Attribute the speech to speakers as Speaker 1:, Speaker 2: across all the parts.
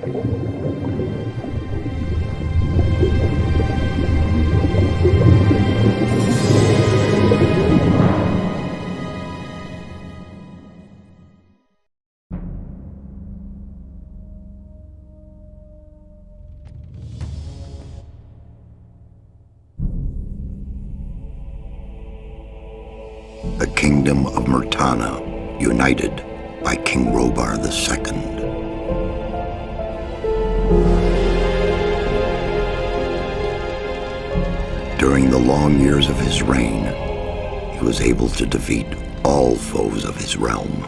Speaker 1: The kingdom of Murtana, united by King Robar II. During the long years of his reign, he was able to defeat all foes of his realm.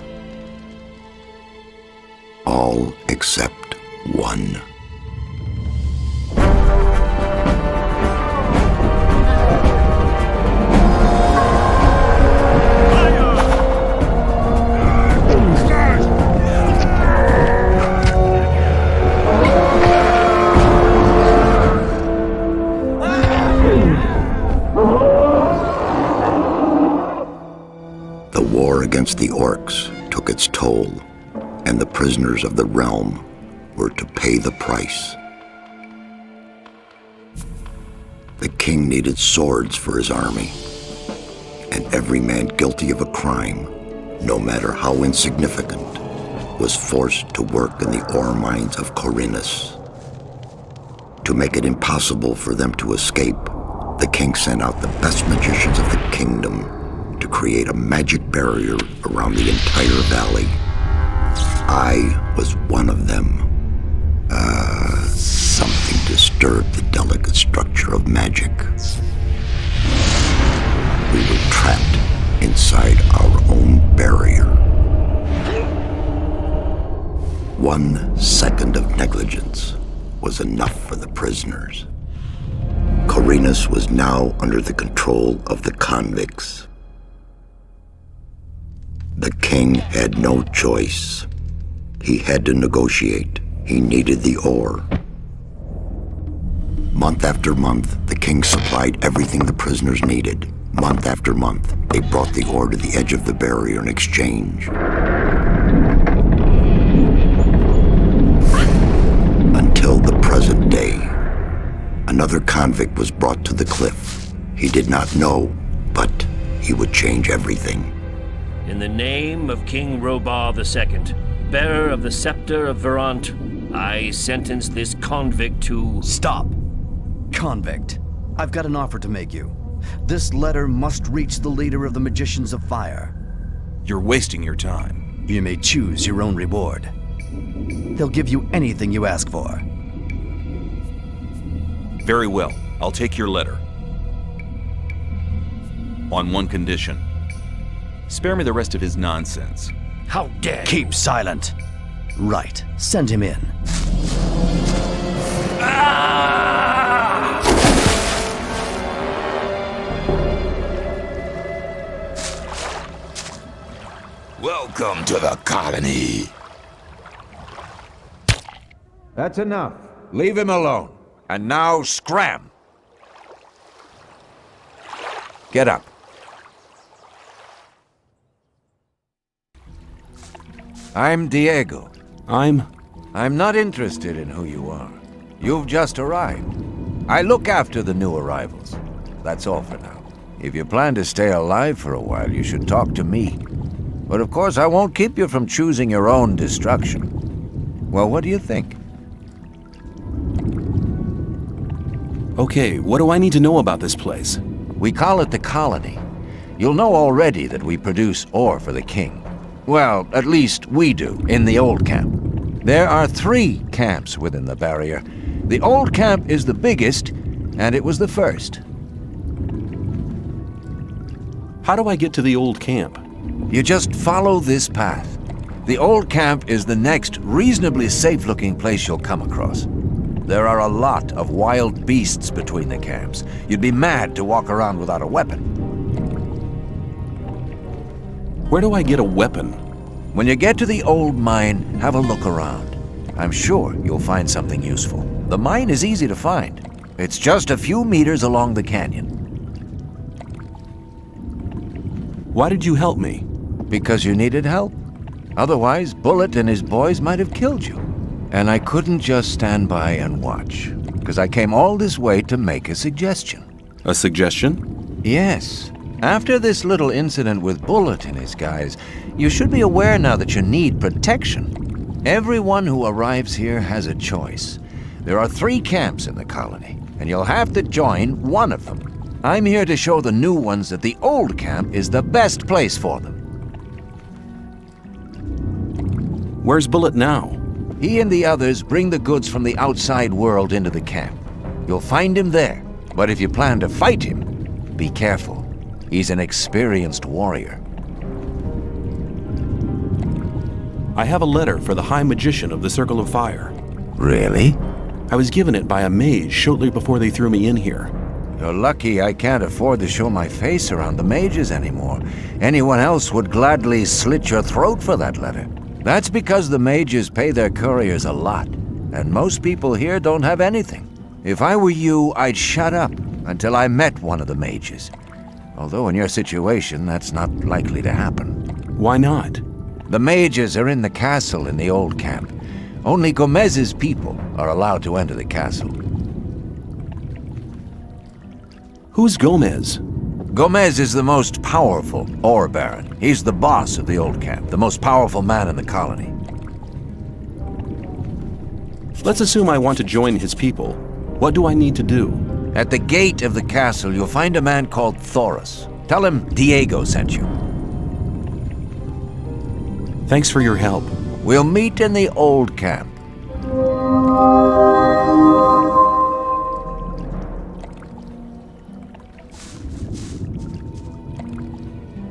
Speaker 1: All except one. The war against the orcs took its toll, and the prisoners of the realm were to pay the price. The king needed swords for his army, and every man guilty of a crime, no matter how insignificant, was forced to work in the ore mines of Khorinis. To make it impossible for them to escape, the king sent out the best magicians of the kingdom to create a magic barrier around the entire valley. I was one of them. Something disturbed the delicate structure of magic. We were trapped inside our own barrier. 1 second of negligence was enough for the prisoners. Khorinis was now under the control of the convicts. The king had no choice. He had to negotiate. He needed the ore. Month after month, the king supplied everything the prisoners needed. Month after month, they brought the ore to the edge of the barrier in exchange. Until the present day, another convict was brought to the cliff. He did not know, but he would change everything.
Speaker 2: In the name of King Robar II, bearer of the scepter of Verant, I sentence this convict to...
Speaker 3: Stop! Convict, I've got an offer to make you. This letter must reach the leader of the Magicians of Fire.
Speaker 4: You're wasting your time.
Speaker 3: You may choose your own reward. He'll give you anything you ask for.
Speaker 4: Very well, I'll take your letter. On one condition. Spare me the rest of his nonsense.
Speaker 2: How dare you!
Speaker 3: Keep silent. Right, send him in.
Speaker 5: Welcome to the colony.
Speaker 6: That's enough. Leave him alone. And now scram. Get up. I'm Diego.
Speaker 4: I'm
Speaker 6: not interested in who you are. You've just arrived. I look after the new arrivals. That's all for now. If you plan to stay alive for a while, you should talk to me. But of course, I won't keep you from choosing your own destruction. Well, what do you think?
Speaker 4: Okay, what do I need to know about this place?
Speaker 6: We call it the colony. You'll know already that we produce ore for the king. Well, at least we do, in the old camp. There are 3 camps within the barrier. The old camp is the biggest, and it was the first.
Speaker 4: How do I get to the old camp?
Speaker 6: You just follow this path. The old camp is the next reasonably safe-looking place you'll come across. There are a lot of wild beasts between the camps. You'd be mad to walk around without a weapon.
Speaker 4: Where do I get a weapon?
Speaker 6: When you get to the old mine, have a look around. I'm sure you'll find something useful. The mine is easy to find. It's just a few meters along the canyon.
Speaker 4: Why did you help me?
Speaker 6: Because you needed help. Otherwise, Bullet and his boys might have killed you. And I couldn't just stand by and watch, because I came all this way to make a suggestion.
Speaker 4: A suggestion?
Speaker 6: Yes. After this little incident with Bullet and his guys, you should be aware now that you need protection. Everyone who arrives here has a choice. There are 3 camps in the colony, and you'll have to join one of them. I'm here to show the new ones that the old camp is the best place for them.
Speaker 4: Where's Bullet now?
Speaker 6: He and the others bring the goods from the outside world into the camp. You'll find him there, but if you plan to fight him, be careful. He's an experienced warrior.
Speaker 4: I have a letter for the High Magician of the Circle of Fire.
Speaker 6: Really?
Speaker 4: I was given it by a mage shortly before they threw me in here.
Speaker 6: You're lucky I can't afford to show my face around the mages anymore. Anyone else would gladly slit your throat for that letter. That's because the mages pay their couriers a lot, and most people here don't have anything. If I were you, I'd shut up until I met one of the mages. Although in your situation, that's not likely to happen.
Speaker 4: Why not?
Speaker 6: The mages are in the castle in the old camp. Only Gomez's people are allowed to enter the castle.
Speaker 4: Who's Gomez?
Speaker 6: Gomez is the most powerful ore baron. He's the boss of the old camp, the most powerful man in the colony.
Speaker 4: Let's assume I want to join his people. What do I need to do?
Speaker 6: At the gate of the castle, you'll find a man called Thoris. Tell him Diego sent you.
Speaker 4: Thanks for your help.
Speaker 6: We'll meet in the old camp.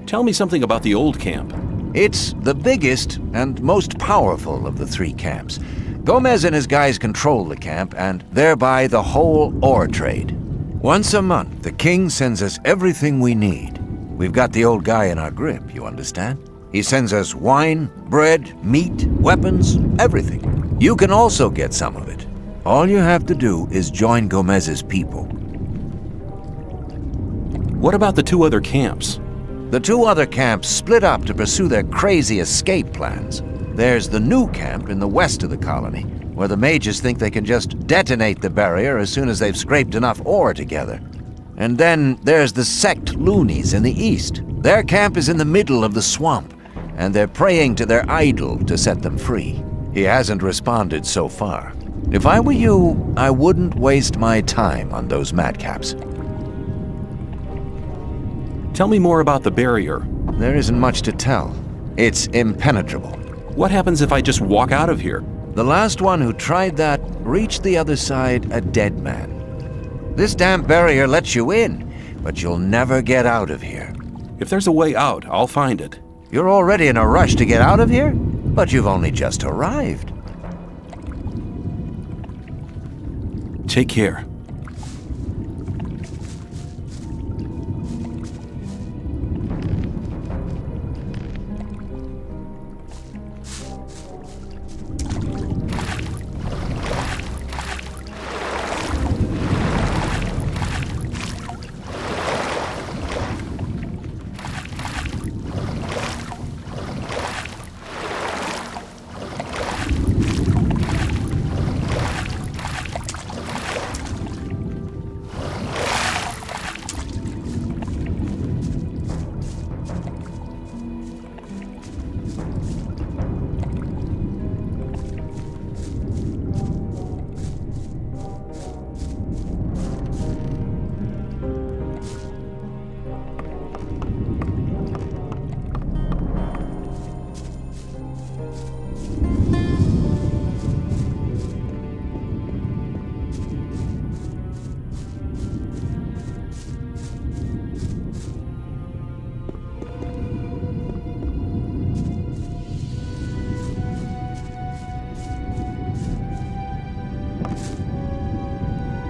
Speaker 4: Tell me something about the old camp.
Speaker 6: It's the biggest and most powerful of the 3 camps. Gomez and his guys control the camp and thereby the whole ore trade. Once a month, the king sends us everything we need. We've got the old guy in our grip, you understand? He sends us wine, bread, meat, weapons, everything. You can also get some of it. All you have to do is join Gomez's people.
Speaker 4: What about the 2 other camps?
Speaker 6: The 2 other camps split up to pursue their crazy escape plans. There's the new camp in the west of the colony, where the mages think they can just detonate the barrier as soon as they've scraped enough ore together. And then there's the sect loonies in the east. Their camp is in the middle of the swamp, and they're praying to their idol to set them free. He hasn't responded so far. If I were you, I wouldn't waste my time on those madcaps.
Speaker 4: Tell me more about the barrier.
Speaker 6: There isn't much to tell. It's impenetrable.
Speaker 4: What happens if I just walk out of here?
Speaker 6: The last one who tried that reached the other side a dead man. This damn barrier lets you in, but you'll never get out of here.
Speaker 4: If there's a way out, I'll find it.
Speaker 6: You're already in a rush to get out of here? But you've only just arrived.
Speaker 4: Take care.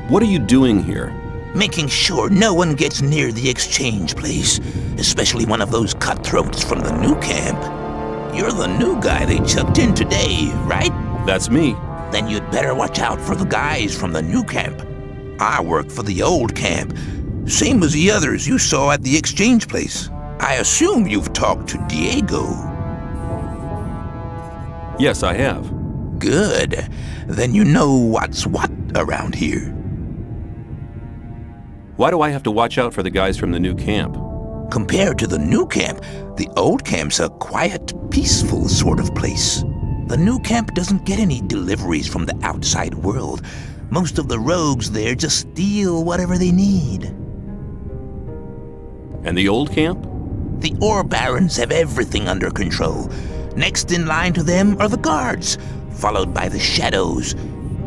Speaker 4: What are you doing here?
Speaker 5: Making sure no one gets near the exchange place, especially one of those cutthroats from the new camp. You're the new guy they chucked in today, right?
Speaker 4: That's me.
Speaker 5: Then you'd better watch out for the guys from the new camp. I work for the old camp, same as the others you saw at the exchange place. I assume you've talked to Diego.
Speaker 4: Yes, I have.
Speaker 5: Good. Then you know what's what around here.
Speaker 4: Why do I have to watch out for the guys from the new camp?
Speaker 5: Compared to the new camp, the old camp's a quiet, peaceful sort of place. The new camp doesn't get any deliveries from the outside world. Most of the rogues there just steal whatever they need.
Speaker 4: And the old camp?
Speaker 5: The ore barons have everything under control. Next in line to them are the guards, followed by the shadows.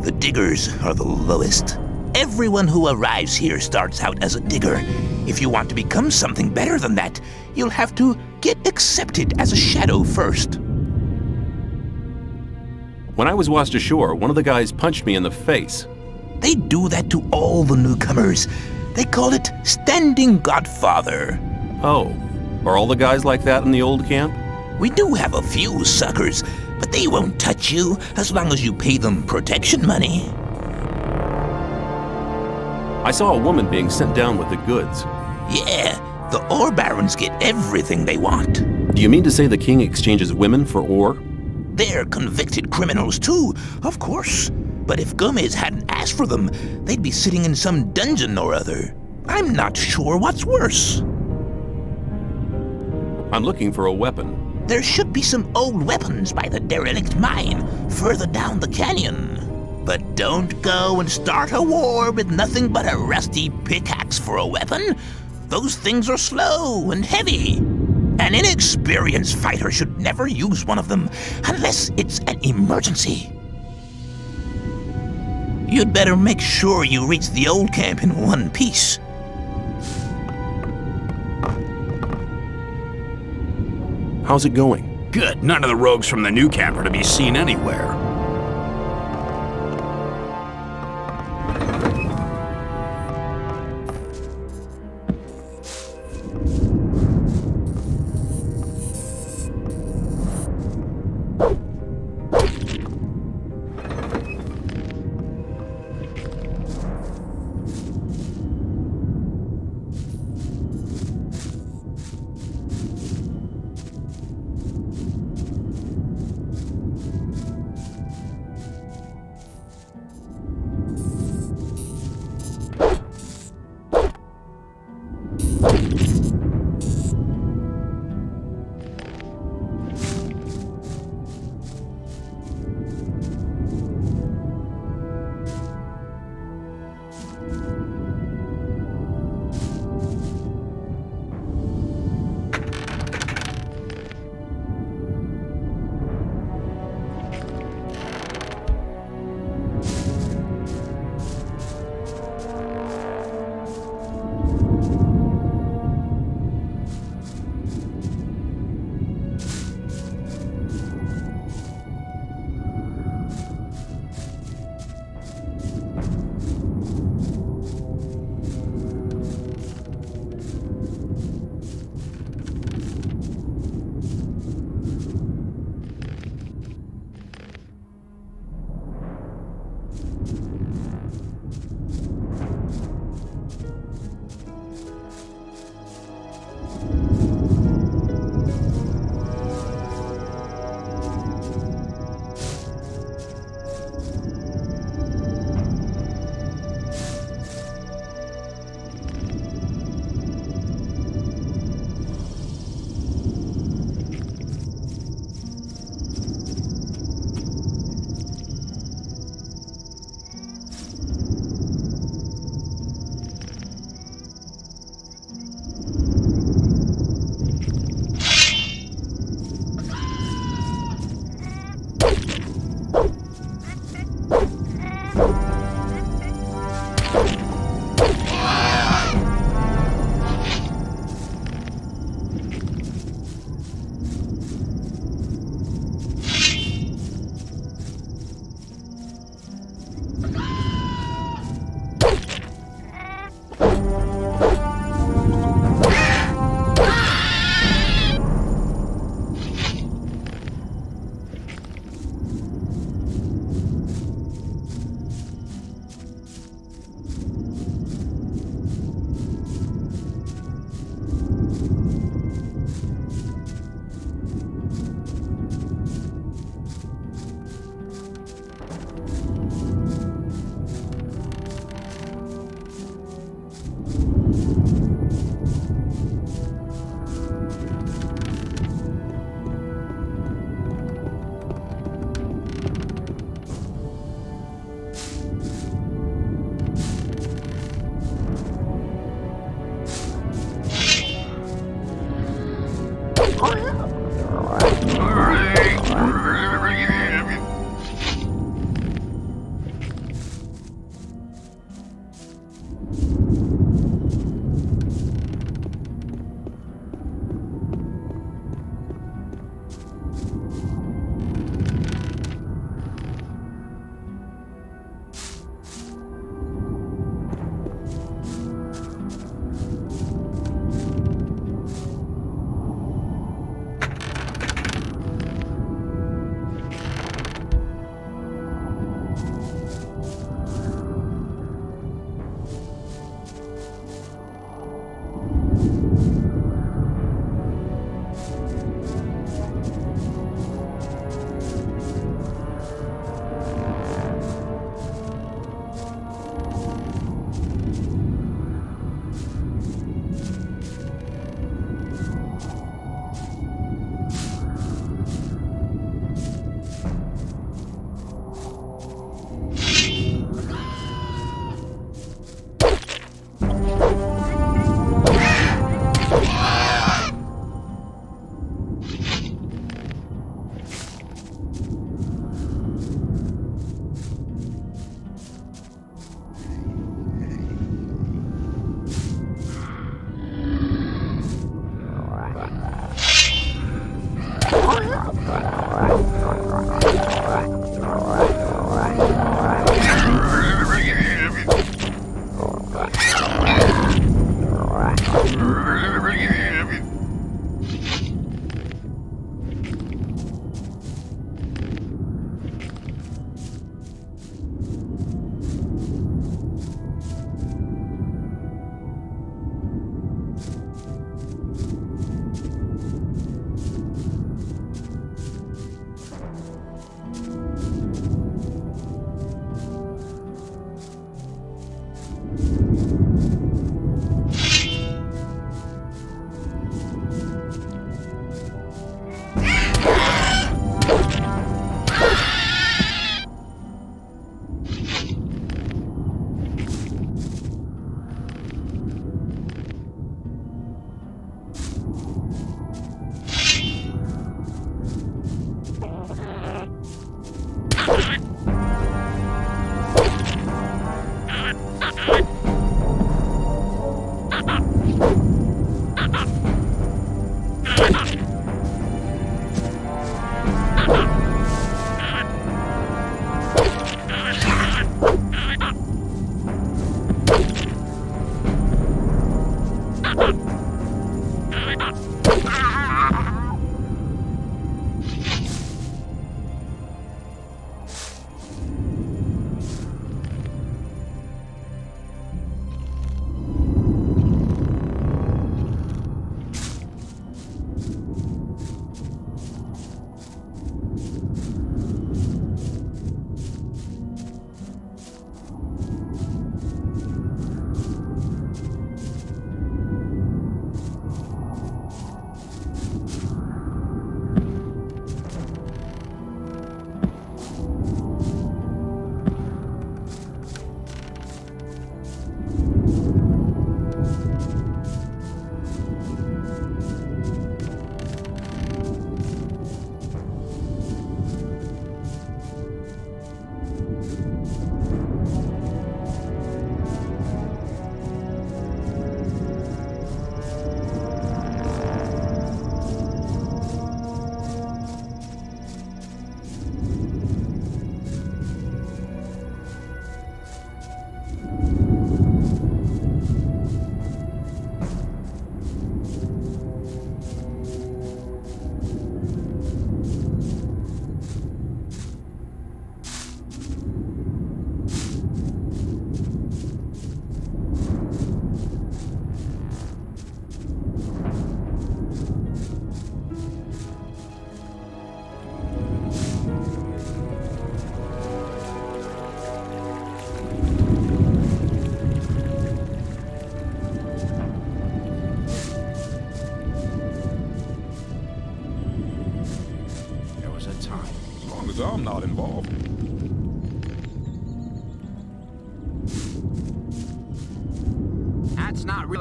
Speaker 5: The diggers are the lowest. Everyone who arrives here starts out as a digger. If you want to become something better than that, you'll have to get accepted as a shadow first.
Speaker 4: When I was washed ashore, one of the guys punched me in the face.
Speaker 5: They do that to all the newcomers. They call it Standing Godfather.
Speaker 4: Oh, are all the guys like that in the old camp?
Speaker 5: We do have a few suckers, but they won't touch you as long as you pay them protection money.
Speaker 4: I saw a woman being sent down with the goods.
Speaker 5: Yeah, the ore barons get everything they want.
Speaker 4: Do you mean to say the king exchanges women for ore?
Speaker 5: They're convicted criminals too, of course. But if Gomez hadn't asked for them, they'd be sitting in some dungeon or other. I'm not sure what's worse.
Speaker 4: I'm looking for a weapon.
Speaker 5: There should be some old weapons by the derelict mine, further down the canyon. But don't go and start a war with nothing but a rusty pickaxe for a weapon. Those things are slow and heavy. An inexperienced fighter should never use one of them unless it's an emergency. You'd better make sure you reach the old camp in one piece.
Speaker 4: How's it going?
Speaker 7: Good. None of the rogues from the new camp are to be seen anywhere.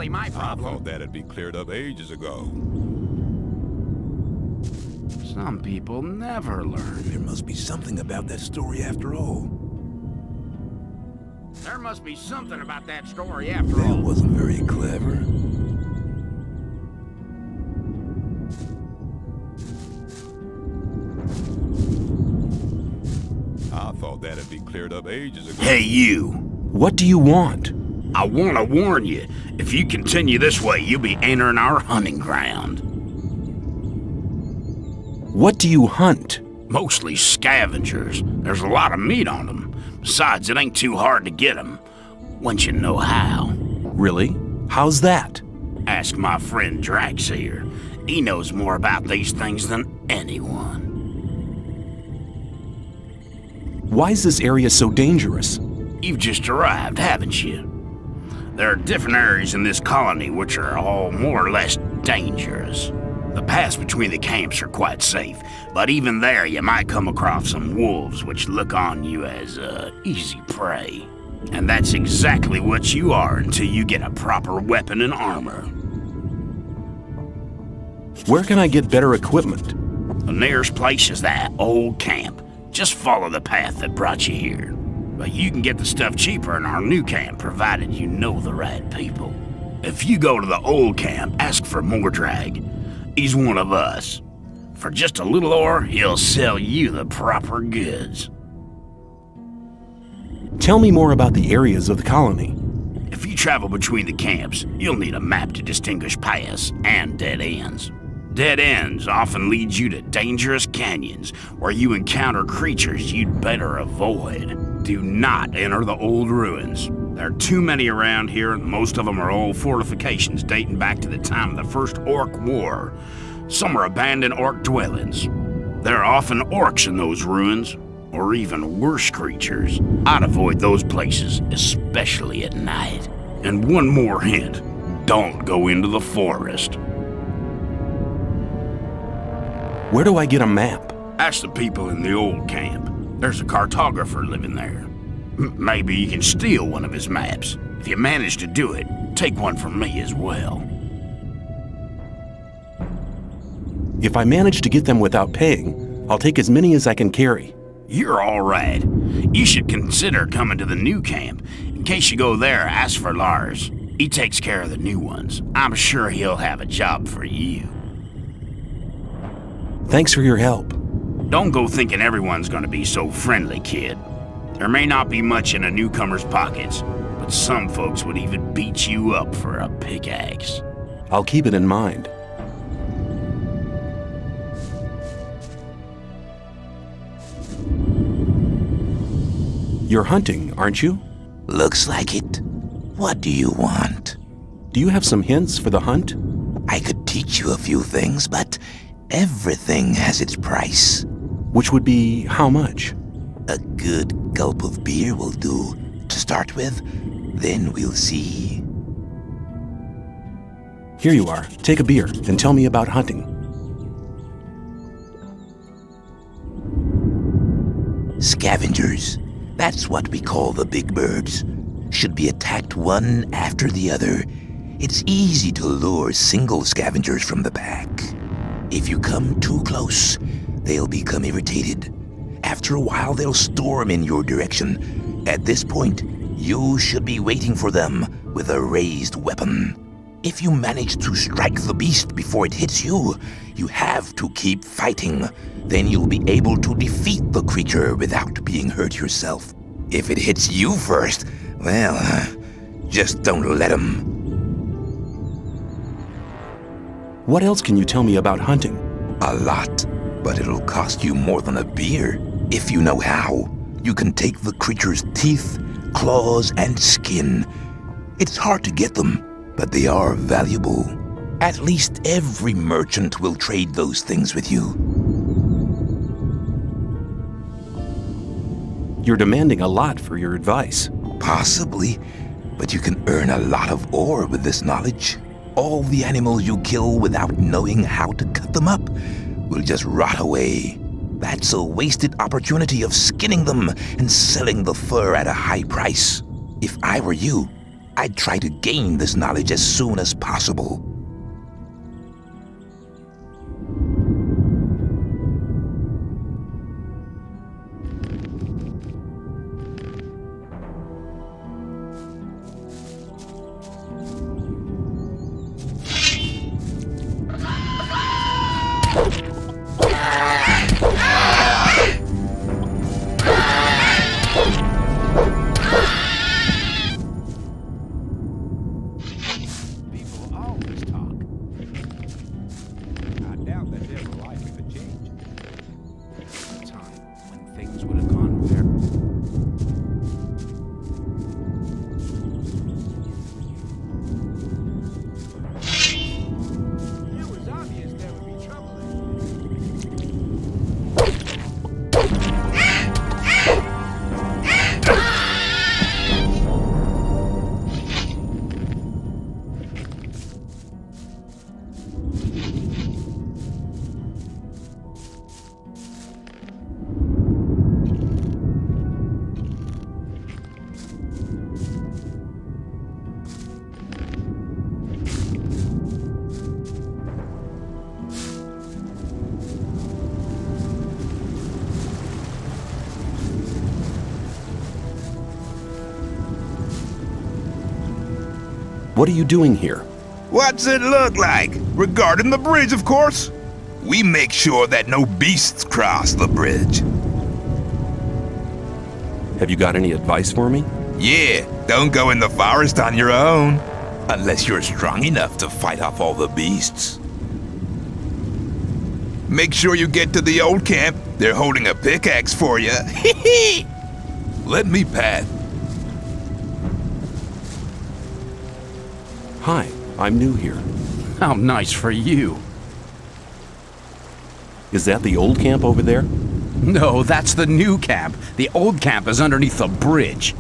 Speaker 7: really my
Speaker 8: I
Speaker 7: problem.
Speaker 8: thought that'd be cleared up ages ago.
Speaker 7: Some people never learn.
Speaker 9: There must be something about that story after all.
Speaker 7: There must be something about that story after
Speaker 9: That
Speaker 7: all.
Speaker 9: wasn't very clever.
Speaker 8: I thought that'd be cleared up ages ago.
Speaker 7: Hey, you.
Speaker 2: What do you want?
Speaker 7: I want to warn you. If you continue this way, you'll be entering our hunting ground.
Speaker 2: What do you hunt?
Speaker 7: Mostly scavengers. There's a lot of meat on them. Besides, it ain't too hard to get them, once you know how.
Speaker 2: Really? How's that?
Speaker 7: Ask my friend Drax here. He knows more about these things than anyone.
Speaker 2: Why is this area so dangerous?
Speaker 7: You've just arrived, haven't you? There are different areas in this colony which are all more or less dangerous. The paths between the camps are quite safe, but even there you might come across some wolves which look on you as easy prey. And that's exactly what you are until you get a proper weapon and armor.
Speaker 2: Where can I get better equipment?
Speaker 7: The nearest place is that old camp. Just follow the path that brought you here. But you can get the stuff cheaper in our new camp, provided you know the right people. If you go to the old camp, ask for Mordrag. He's one of us. For just a little ore, he'll sell you the proper goods.
Speaker 2: Tell me more about the areas of the colony.
Speaker 7: If you travel between the camps, you'll need a map to distinguish paths and dead ends. Dead ends often lead you to dangerous canyons where you encounter creatures you'd better avoid. Do not enter the old ruins. There are too many around here, and most of them are old fortifications dating back to the time of the First Orc War. Some are abandoned orc dwellings. There are often orcs in those ruins, or even worse creatures. I'd avoid those places, especially at night. And one more hint, don't go into the forest.
Speaker 2: Where do I get a map?
Speaker 7: Ask the people in the old camp. There's a cartographer living there. Maybe you can steal one of his maps. If you manage to do it, take one from me as well.
Speaker 2: If I manage to get them without paying, I'll take as many as I can carry.
Speaker 7: You're all right. You should consider coming to the new camp. In case you go there, ask for Lars. He takes care of the new ones. I'm sure he'll have a job for you.
Speaker 2: Thanks for your help.
Speaker 7: Don't go thinking everyone's gonna be so friendly, kid. There may not be much in a newcomer's pockets, but some folks would even beat you up for a pickaxe.
Speaker 2: I'll keep it in mind. You're hunting, aren't you?
Speaker 5: Looks like it. What do you want?
Speaker 2: Do you have some hints for the hunt?
Speaker 5: I could teach you a few things, but everything has its price.
Speaker 2: Which would be how much?
Speaker 5: A good gulp of beer will do to start with. Then we'll see.
Speaker 2: Here you are. Take a beer and tell me about hunting.
Speaker 5: Scavengers. That's what we call the big birds. Should be attacked one after the other. It's easy to lure single scavengers from the pack. If you come too close, they'll become irritated. After a while, they'll storm in your direction. At this point, you should be waiting for them with a raised weapon. If you manage to strike the beast before it hits you, you have to keep fighting. Then you'll be able to defeat the creature without being hurt yourself. If it hits you first, well, just don't let him.
Speaker 2: What else can you tell me about hunting?
Speaker 5: A lot, but it'll cost you more than a beer. If you know how, you can take the creature's teeth, claws, and skin. It's hard to get them, but they are valuable. At least every merchant will trade those things with you.
Speaker 2: You're demanding a lot for your advice.
Speaker 5: Possibly, but you can earn a lot of ore with this knowledge. All the animals you kill without knowing how to cut them up will just rot away. That's a wasted opportunity of skinning them and selling the fur at a high price. If I were you,
Speaker 10: I'd try to gain this knowledge as soon as possible.
Speaker 11: What are you doing here?
Speaker 10: What's it look like? Regarding the bridge, of course. We make sure that no beasts cross the bridge.
Speaker 11: Have you got any advice for me?
Speaker 10: Yeah, don't go in the forest on your own. Unless you're strong enough to fight off all the beasts. Make sure you get to the old camp. They're holding a pickaxe for you. Let me pat.
Speaker 11: Hi, I'm new here.
Speaker 12: How nice for you.
Speaker 11: Is that the old camp over there?
Speaker 12: No, that's the new camp. The old camp is underneath the bridge.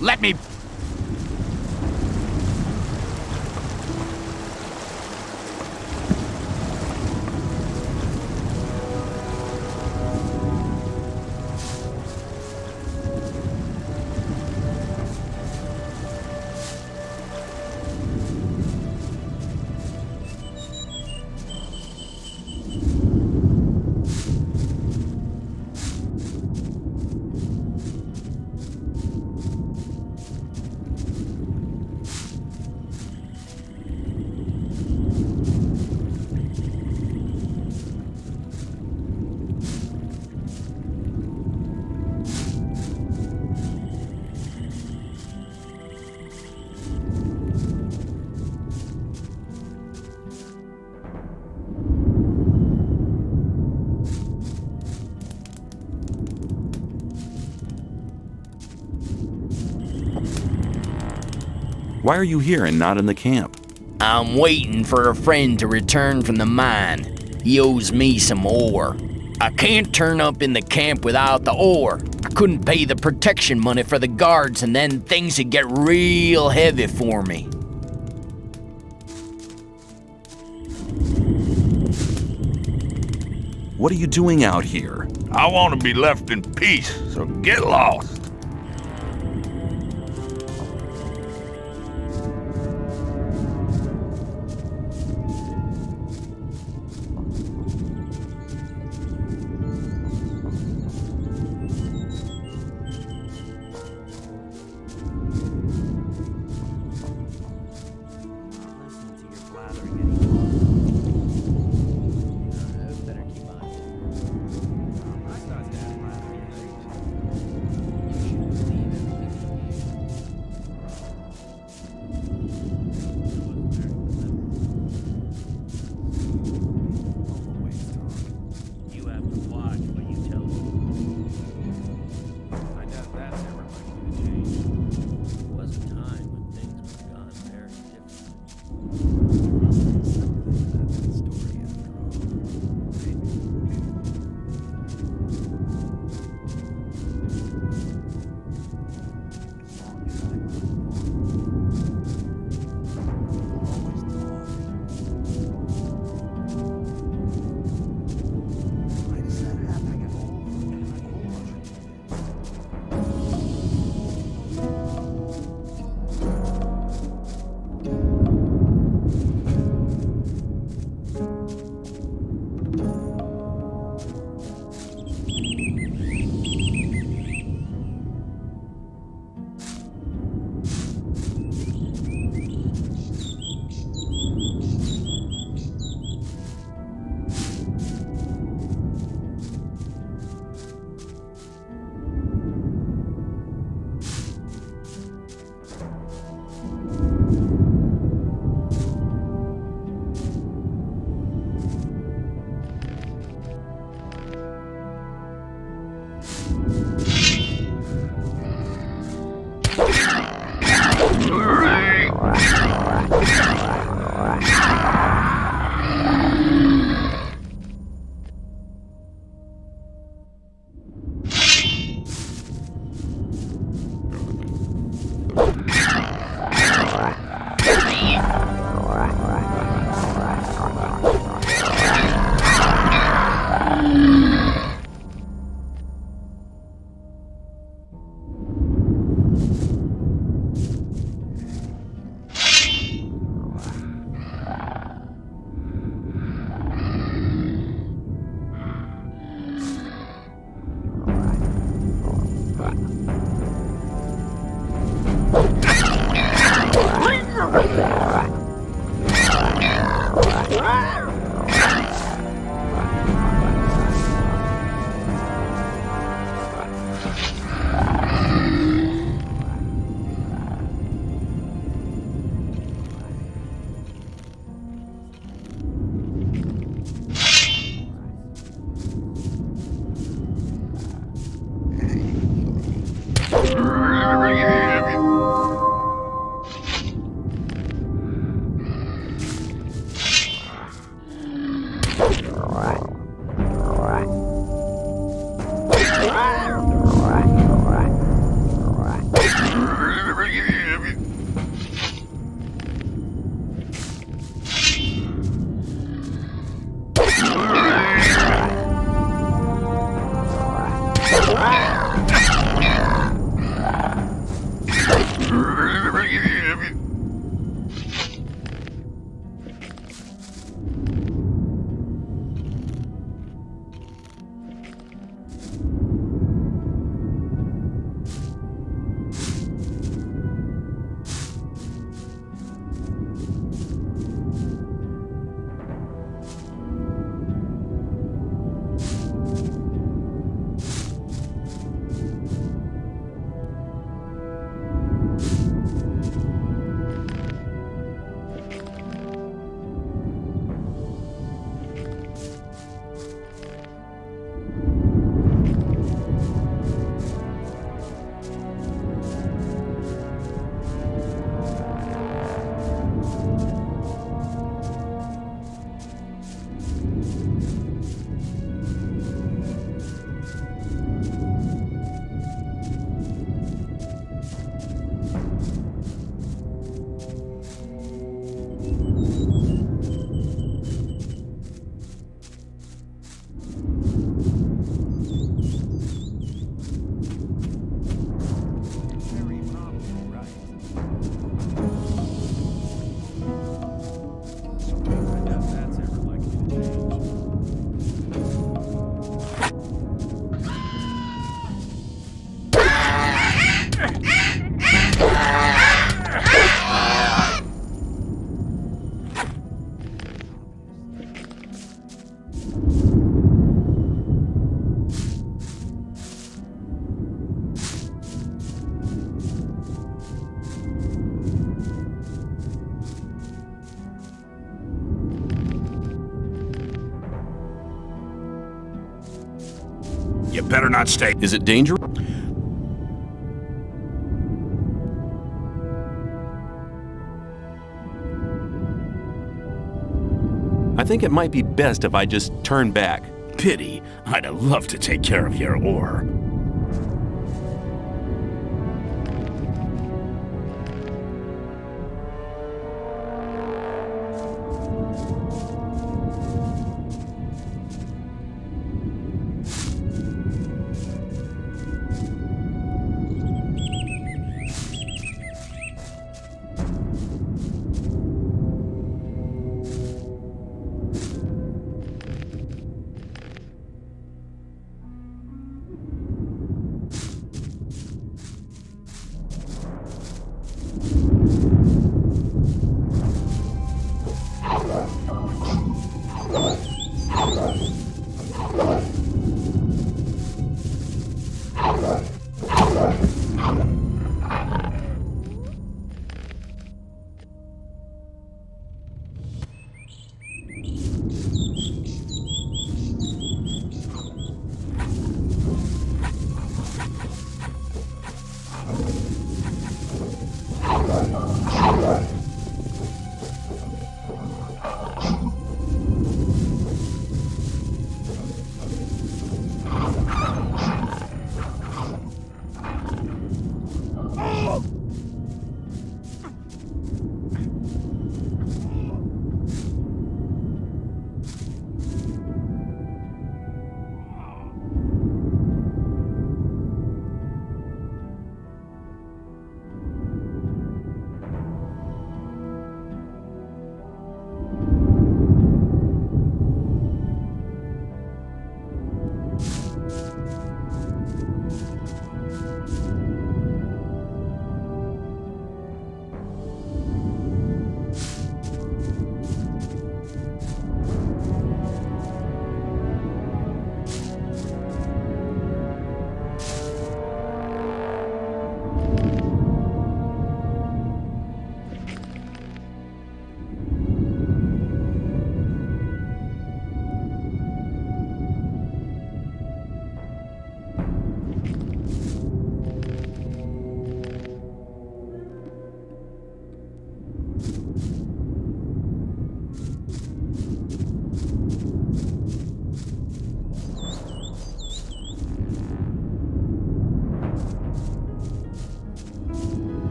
Speaker 12: Let me...
Speaker 4: Why are you here and not in the camp?
Speaker 13: I'm waiting for a friend to return from the mine. He owes me some ore. I can't turn up in the camp without the ore. I couldn't pay the protection money for the guards, and then things would get real heavy for me.
Speaker 4: What are you doing out here?
Speaker 10: I want to be left in peace, so get lost.
Speaker 7: You better not stay.
Speaker 11: Is it dangerous? I think it might be best if I just turn back.
Speaker 7: Pity. I'd have loved to take care of your ore.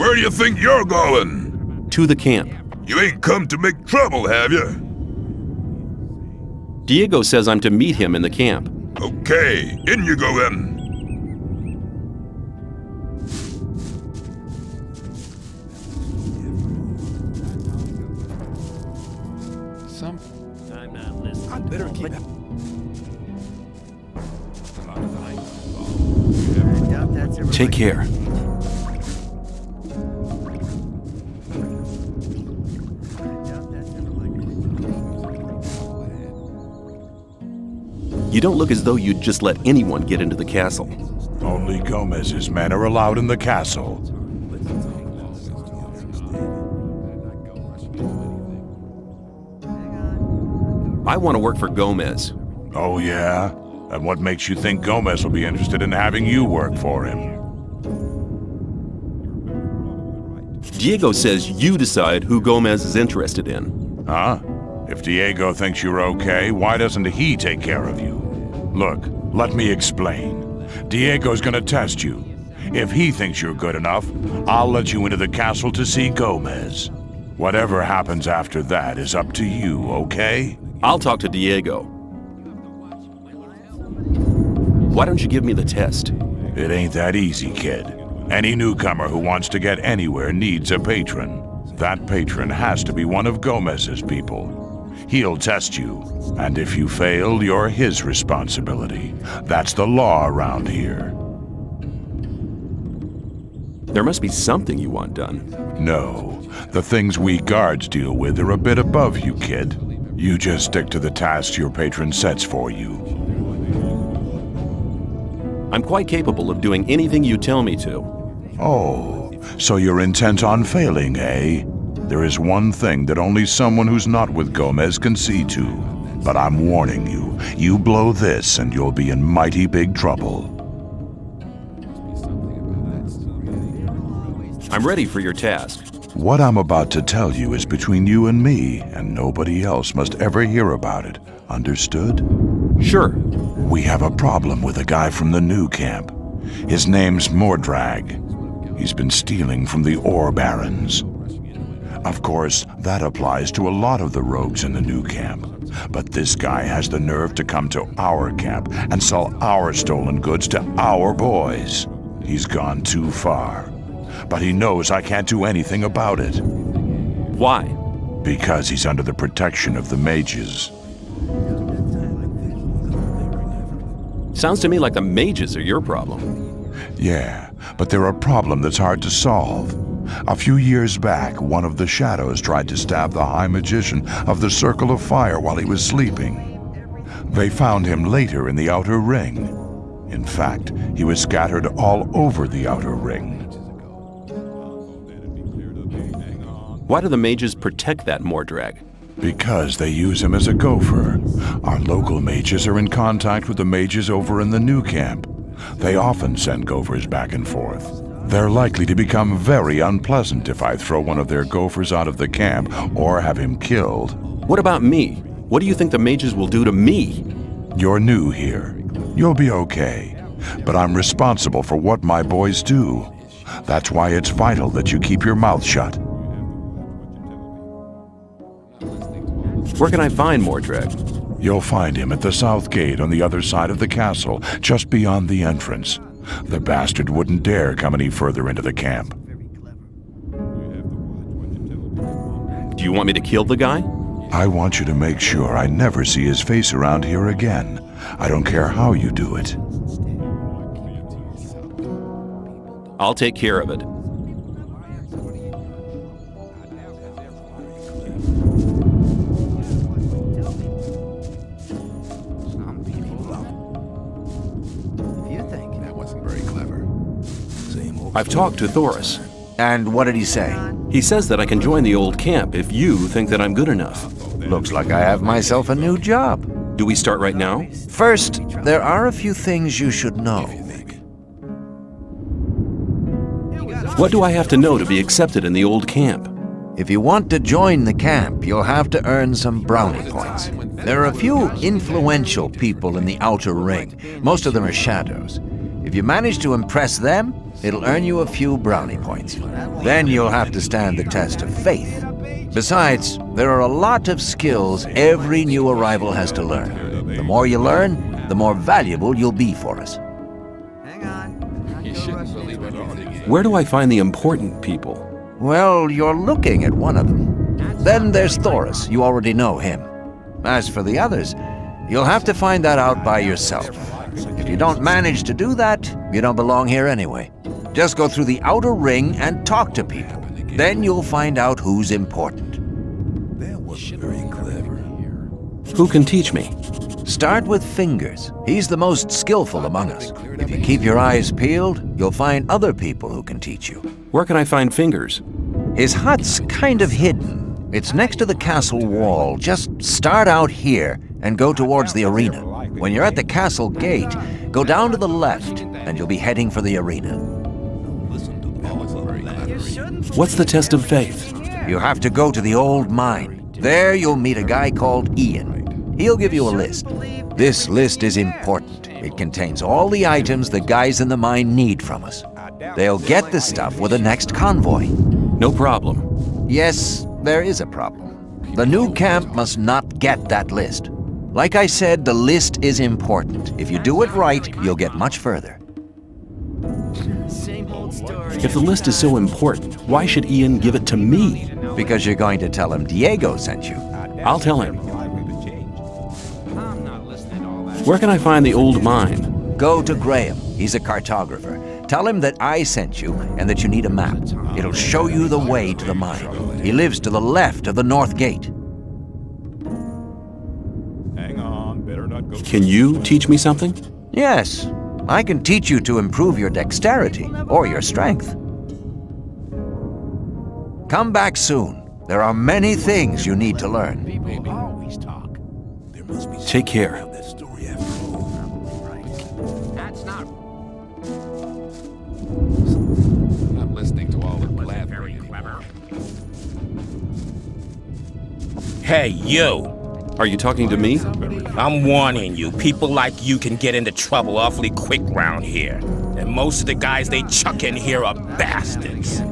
Speaker 10: Where do you think you're going?
Speaker 11: To the camp.
Speaker 10: You ain't come to make trouble, have you?
Speaker 11: Diego says I'm to meet him in the camp.
Speaker 10: Okay, in you go then.
Speaker 2: I'm not listening.
Speaker 9: I'd better keep it.
Speaker 11: Take care. You don't look as though you'd just let anyone get into the castle.
Speaker 14: Only Gomez's men are allowed in the castle.
Speaker 11: I want to work for Gomez.
Speaker 14: Oh, yeah? And what makes you think Gomez will be interested in having you work for him?
Speaker 11: Diego says you decide who Gomez is interested in.
Speaker 14: Huh? If Diego thinks you're okay, why doesn't he take care of you? Look, let me explain. Diego's gonna test you. If he thinks you're good enough, I'll let you into the castle to see Gomez. Whatever happens after that is up to you, okay?
Speaker 11: I'll talk to Diego. Why don't you give me the test?
Speaker 14: It ain't that easy, kid. Any newcomer who wants to get anywhere needs a patron. That patron has to be one of Gomez's people. He'll test you, and if you fail, you're his responsibility. That's the law around here.
Speaker 11: There must be something you want done.
Speaker 14: No, the things we guards deal with are a bit above you, kid. You just stick to the tasks your patron sets for you.
Speaker 11: I'm quite capable of doing anything you tell me to.
Speaker 14: Oh, so you're intent on failing, eh? There is one thing that only someone who's not with Gomez can see to. But I'm warning you, you blow this and you'll be in mighty big trouble.
Speaker 11: I'm ready for your task.
Speaker 14: What I'm about to tell you is between you and me, and nobody else must ever hear about it. Understood?
Speaker 11: Sure.
Speaker 14: We have a problem with a guy from the new camp. His name's Mordrag. He's been stealing from the ore barons. Of course, that applies to a lot of the rogues in the new camp. But this guy has the nerve to come to our camp and sell our stolen goods to our boys. He's gone too far. But he knows I can't do anything about it.
Speaker 11: Why?
Speaker 14: Because he's under the protection of the mages.
Speaker 11: Sounds to me like the mages are your problem.
Speaker 14: Yeah, but they're a problem that's hard to solve. A few years back, one of the shadows tried to stab the High Magician of the Circle of Fire while he was sleeping. They found him later in the Outer Ring. In fact, he was scattered all over the Outer Ring.
Speaker 11: Why do the mages protect that Mordrag?
Speaker 14: Because they use him as a gopher. Our local mages are in contact with the mages over in the new camp. They often send gophers back and forth. They're likely to become very unpleasant if I throw one of their gophers out of the camp or have him killed.
Speaker 11: What about me? What do you think the mages will do to me?
Speaker 14: You're new here. You'll be okay. But I'm responsible for what my boys do. That's why it's vital that you keep your mouth shut.
Speaker 11: Where can I find Mordrag?
Speaker 14: You'll find him at the south gate on the other side of the castle, just beyond the entrance. The bastard wouldn't dare come any further into the camp.
Speaker 11: Do you want me to kill the guy?
Speaker 14: I want you to make sure I never see his face around here again. I don't care how you do it.
Speaker 11: I'll take care of it. I've talked to Thoris.
Speaker 6: And what did he say?
Speaker 11: He says that I can join the old camp if you think that I'm good enough.
Speaker 6: Looks like I have myself a new job.
Speaker 11: Do we start right now?
Speaker 6: First, there are a few things you should know.
Speaker 11: What do I have to know to be accepted in the old camp?
Speaker 6: If you want to join the camp, you'll have to earn some brownie points. There are a few influential people in the Outer Ring. Most of them are shadows. If you manage to impress them, it'll earn you a few brownie points. Then you'll have to stand the test of faith. Besides, there are a lot of skills every new arrival has to learn. The more you learn, the more valuable you'll be for us.
Speaker 11: Where do I find the important people?
Speaker 6: Well, you're looking at one of them. Then there's Thoris. You already know him. As for the others, you'll have to find that out by yourself. If you don't manage to do that, you don't belong here anyway. Just go through the outer ring and talk to people. Then you'll find out who's important.
Speaker 9: That was very clever.
Speaker 11: Who can teach me?
Speaker 6: Start with Fingers. He's the most skillful among us. If you keep your eyes peeled, you'll find other people who can teach you.
Speaker 11: Where can I find Fingers?
Speaker 6: His hut's kind of hidden. It's next to the castle wall. Just start out here and go towards the arena. When you're at the castle gate, go down to the left and you'll be heading for the arena.
Speaker 11: What's the test of faith?
Speaker 6: You have to go to the old mine. There you'll meet a guy called Ian. He'll give you a list. This list is important. It contains all the items the guys in the mine need from us. They'll get the stuff with the next convoy.
Speaker 11: No problem.
Speaker 6: Yes, there is a problem. The new camp must not get that list. Like I said, the list is important. If you do it right, you'll get much further.
Speaker 11: If the list is so important, why should Ian give it to me?
Speaker 6: Because you're going to tell him Diego sent you.
Speaker 11: I'll tell him. Where can I find the old mine?
Speaker 6: Go to Graham. He's a cartographer. Tell him that I sent you and that you need a map. It'll show you the way to the mine. He lives to the left of the north gate.
Speaker 8: Hang on, better not go.
Speaker 11: Can you teach me something?
Speaker 6: Yes, I can teach you to improve your dexterity or your strength. Come back soon. There are many things you need to learn.
Speaker 9: People always talk. There must be
Speaker 11: Take care.
Speaker 9: something about that story after all.
Speaker 12: That's not
Speaker 9: Not listening to all the blathering.
Speaker 15: Hey, you!
Speaker 11: Are you talking to me?
Speaker 15: I'm warning you, people like you can get into trouble awfully quick round here. And most of the guys they chuck in here are bastards.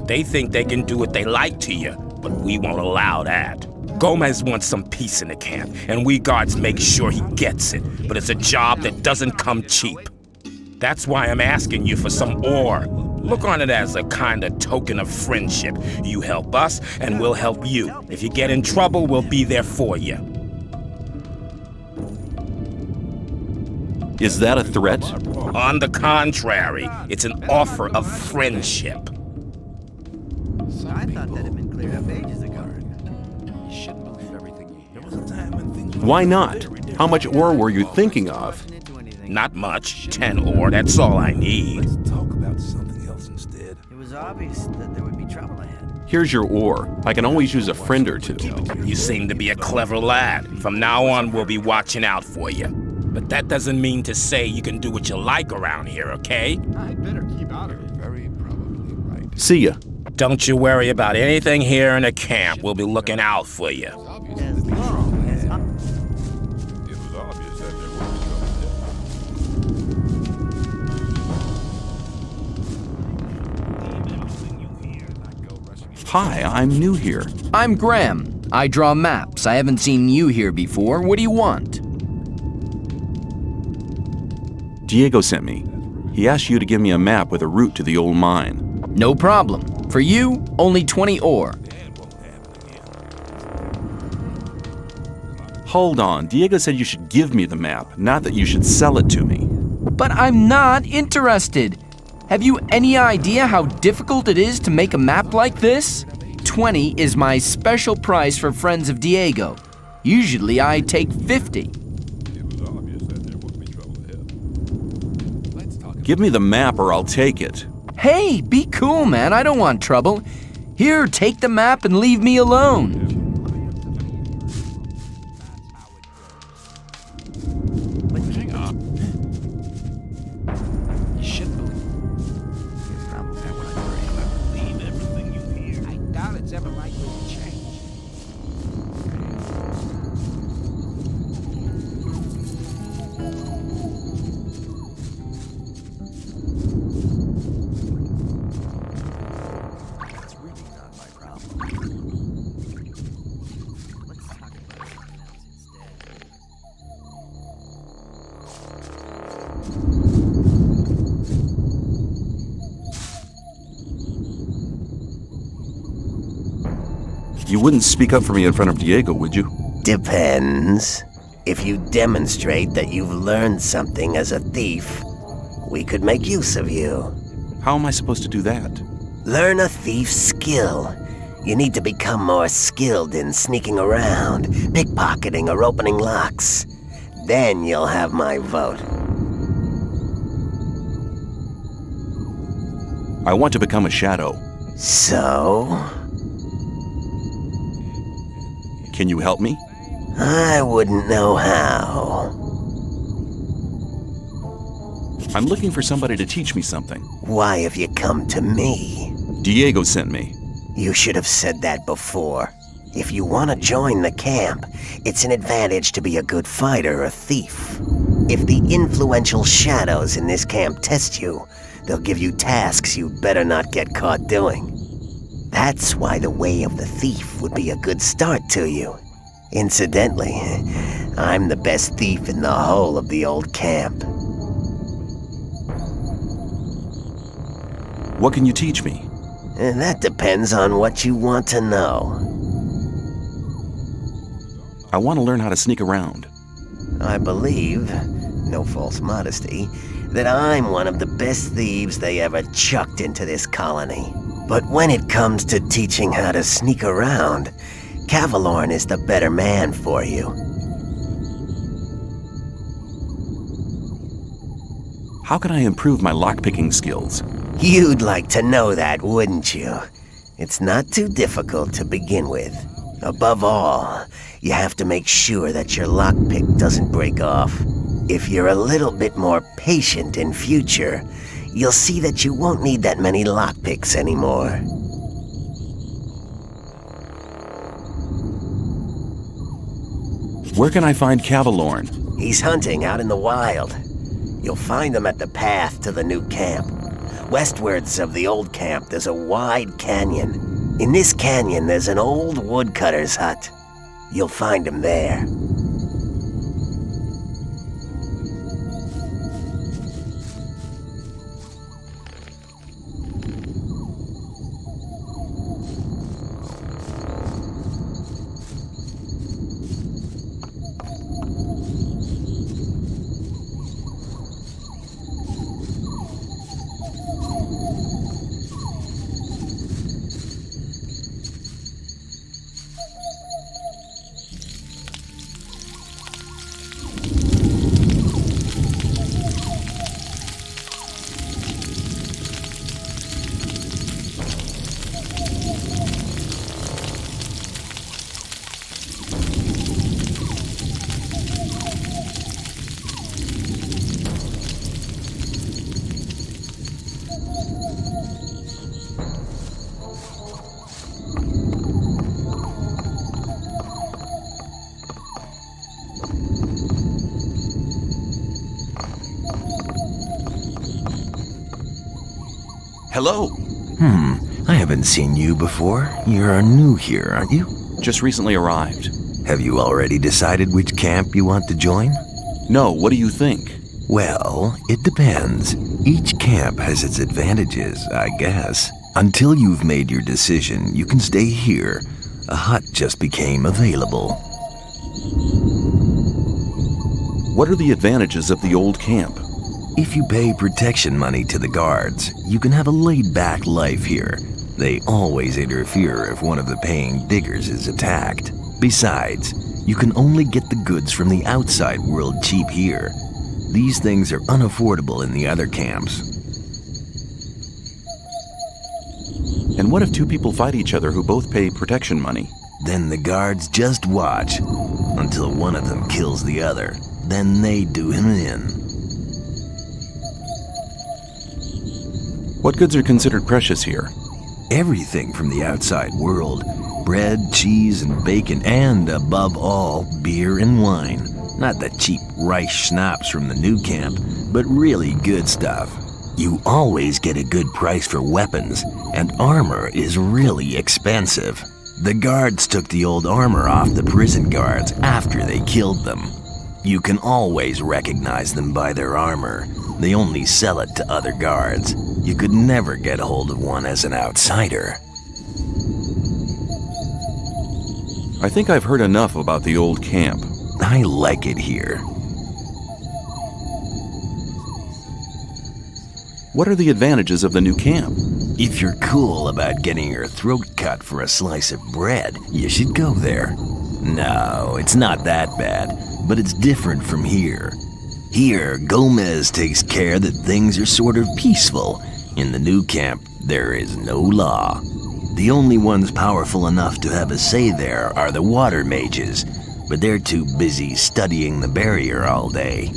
Speaker 15: They think they can do what they like to you, but we won't allow that. Gomez wants some peace in the camp, and we guards make sure he gets it, but it's a job that doesn't come cheap. That's why I'm asking you for some ore. Look on it as a kind of token of friendship. You help us, and we'll help you. If you get in trouble, we'll be there for you.
Speaker 11: Is that a threat?
Speaker 15: On the contrary, it's an offer of friendship.
Speaker 3: I thought that had been cleared up ages ago.
Speaker 9: You shouldn't believe everything you hear. There was a time when things were...
Speaker 11: Why not? How much ore were you thinking of?
Speaker 15: Not much. 10 ore, that's all I need.
Speaker 9: Let's talk about something else instead.
Speaker 3: It was obvious that there would be trouble ahead.
Speaker 11: Here's your ore. I can always use a friend or two.
Speaker 15: You seem to be a clever lad. From now on, we'll be watching out for you. But that doesn't mean to say you can do what you like around here, okay?
Speaker 9: I'd better keep out of it. Very probably right.
Speaker 11: See ya.
Speaker 15: Don't you worry about anything here in the camp. We'll be looking out for you.
Speaker 3: As long as
Speaker 8: It was obvious that there was trouble.
Speaker 11: Hi, I'm new here.
Speaker 13: I'm Graham. I draw maps. I haven't seen you here before. What do you want?
Speaker 11: Diego sent me. He asked you to give me a map with a route to the old mine.
Speaker 13: No problem. For you, only 20 ore.
Speaker 11: Hold on. Diego said you should give me the map, not that you should sell it to me.
Speaker 13: But I'm not interested. Have you any idea how difficult it is to make a map like this? 20 is my special price for friends of Diego. Usually I take 50.
Speaker 8: It was obvious that there would be trouble ahead.
Speaker 9: Let's talk
Speaker 11: Give me the map or I'll take it.
Speaker 13: Hey, be cool, man. I don't want trouble. Here, take the map and leave me alone.
Speaker 9: You shouldn't believe everything you hear. I doubt it's ever likely to change.
Speaker 11: You wouldn't speak up for me in front of Diego, would you?
Speaker 16: Depends. If you demonstrate that you've learned something as a thief, we could make use of you.
Speaker 11: How am I supposed to do that?
Speaker 16: Learn a thief's skill. You need to become more skilled in sneaking around, pickpocketing, or opening locks. Then you'll have my vote.
Speaker 11: I want to become a shadow.
Speaker 16: So?
Speaker 11: Can you help me?
Speaker 16: I wouldn't know how.
Speaker 11: I'm looking for somebody to teach me something.
Speaker 16: Why have you come to me?
Speaker 11: Diego sent me.
Speaker 16: You should have said that before. If you want to join the camp, it's an advantage to be a good fighter or thief. If the influential shadows in this camp test you, they'll give you tasks you'd better not get caught doing. That's why the way of the thief would be a good start to you. Incidentally, I'm the best thief in the whole of the old camp.
Speaker 11: What can you teach me?
Speaker 16: That depends on what you want to know.
Speaker 11: I want to learn how to sneak around.
Speaker 16: I believe, no false modesty, that I'm one of the best thieves they ever chucked into this colony. But when it comes to teaching how to sneak around, Cavalorn is the better man for you.
Speaker 11: How can I improve my lockpicking skills?
Speaker 16: You'd like to know that, wouldn't you? It's not too difficult to begin with. Above all, you have to make sure that your lockpick doesn't break off. If you're a little bit more patient in future, you'll see that you won't need that many lockpicks anymore.
Speaker 11: Where can I find Cavalorn?
Speaker 16: He's hunting out in the wild. You'll find him at the path to the new camp. Westwards of the old camp, there's a wide canyon. In this canyon, there's an old woodcutter's hut. You'll find him there.
Speaker 11: Hello.
Speaker 17: I haven't seen you before. You're new here, aren't you?
Speaker 11: Just recently arrived.
Speaker 17: Have you already decided which camp you want to join?
Speaker 11: No, what do you think?
Speaker 17: Well, it depends. Each camp has its advantages, I guess. Until you've made your decision, you can stay here. A hut just became available.
Speaker 11: What are the advantages of the old camp?
Speaker 17: If you pay protection money to the guards, you can have a laid-back life here. They always interfere if one of the paying diggers is attacked. Besides, you can only get the goods from the outside world cheap here. These things are unaffordable in the other camps.
Speaker 11: And what if two people fight each other who both pay protection money?
Speaker 17: Then the guards just watch until one of them kills the other. Then they do him in.
Speaker 11: What goods are considered precious here?
Speaker 17: Everything from the outside world. Bread, cheese, and bacon, and above all, beer and wine. Not the cheap rice schnapps from the new camp, but really good stuff. You always get a good price for weapons, and armor is really expensive. The guards took the old armor off the prison guards after they killed them. You can always recognize them by their armor. They only sell it to other guards. You could never get hold of one as an outsider.
Speaker 11: I think I've heard enough about the old camp.
Speaker 17: I like it here.
Speaker 11: What are the advantages of the new camp?
Speaker 17: If you're cool about getting your throat cut for a slice of bread, you should go there. No, it's not that bad, but it's different from here. Here, Gomez takes care that things are sort of peaceful. In the new camp, there is no law. The only ones powerful enough to have a say there are the water mages, but they're too busy studying the barrier all day.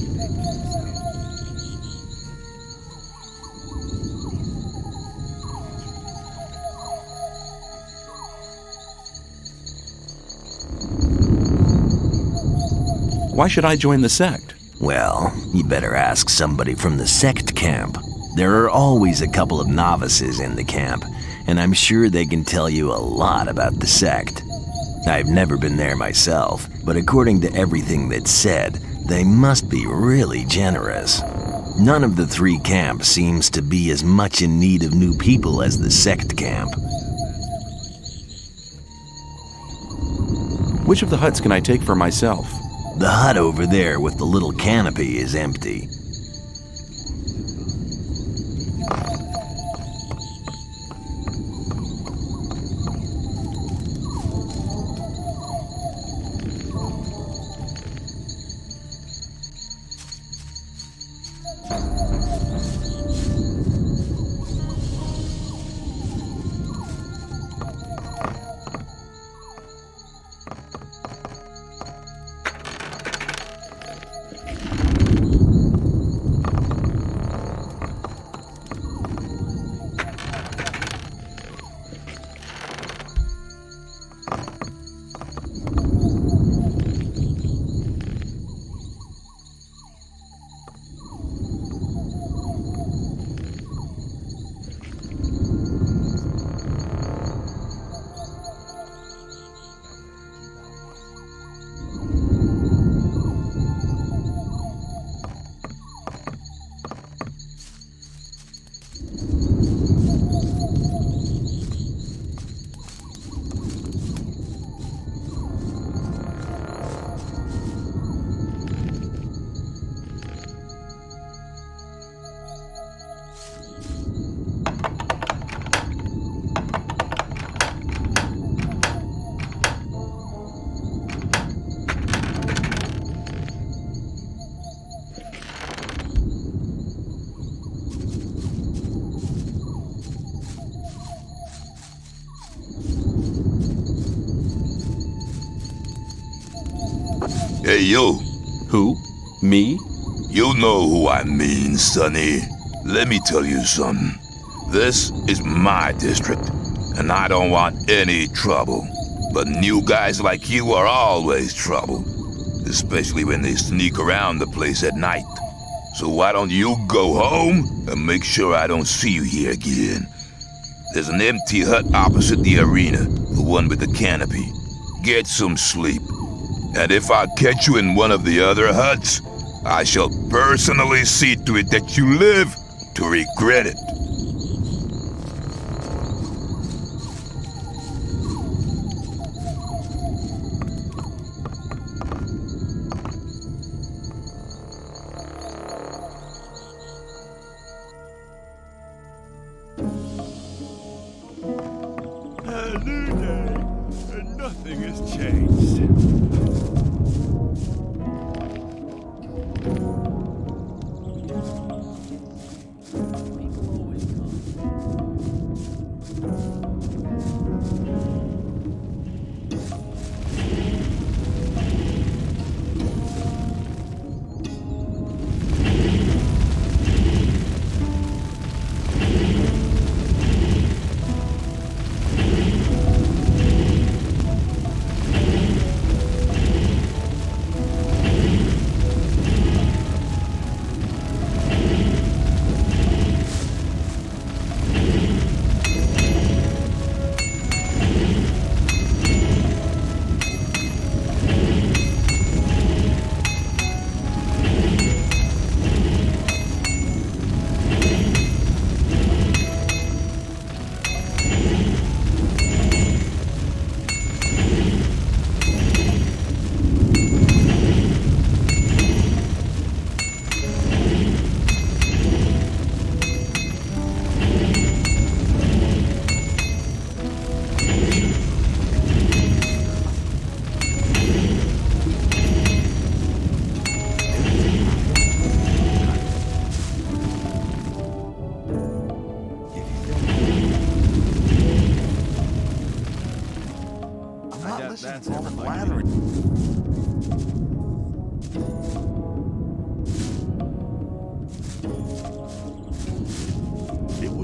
Speaker 11: Why should I join the sect?
Speaker 17: Well, you better ask somebody from the sect camp. There are always a couple of novices in the camp, and I'm sure they can tell you a lot about the sect. I've never been there myself, but according to everything that's said, they must be really generous. None of the three camps seems to be as much in need of new people as the sect camp.
Speaker 11: Which of the huts can I take for myself?
Speaker 17: The hut over there with the little canopy is empty.
Speaker 10: Hey, you.
Speaker 11: Who? Me?
Speaker 10: You know who I mean, Sonny. Let me tell you something. This is my district, and I don't want any trouble. But new guys like you are always trouble, especially when they sneak around the place at night. So why don't you go home and make sure I don't see you here again? There's an empty hut opposite the arena, the one with the canopy. Get some sleep. And if I catch you in one of the other huts, I shall personally see to it that you live to regret it.
Speaker 8: A new day, and nothing has changed.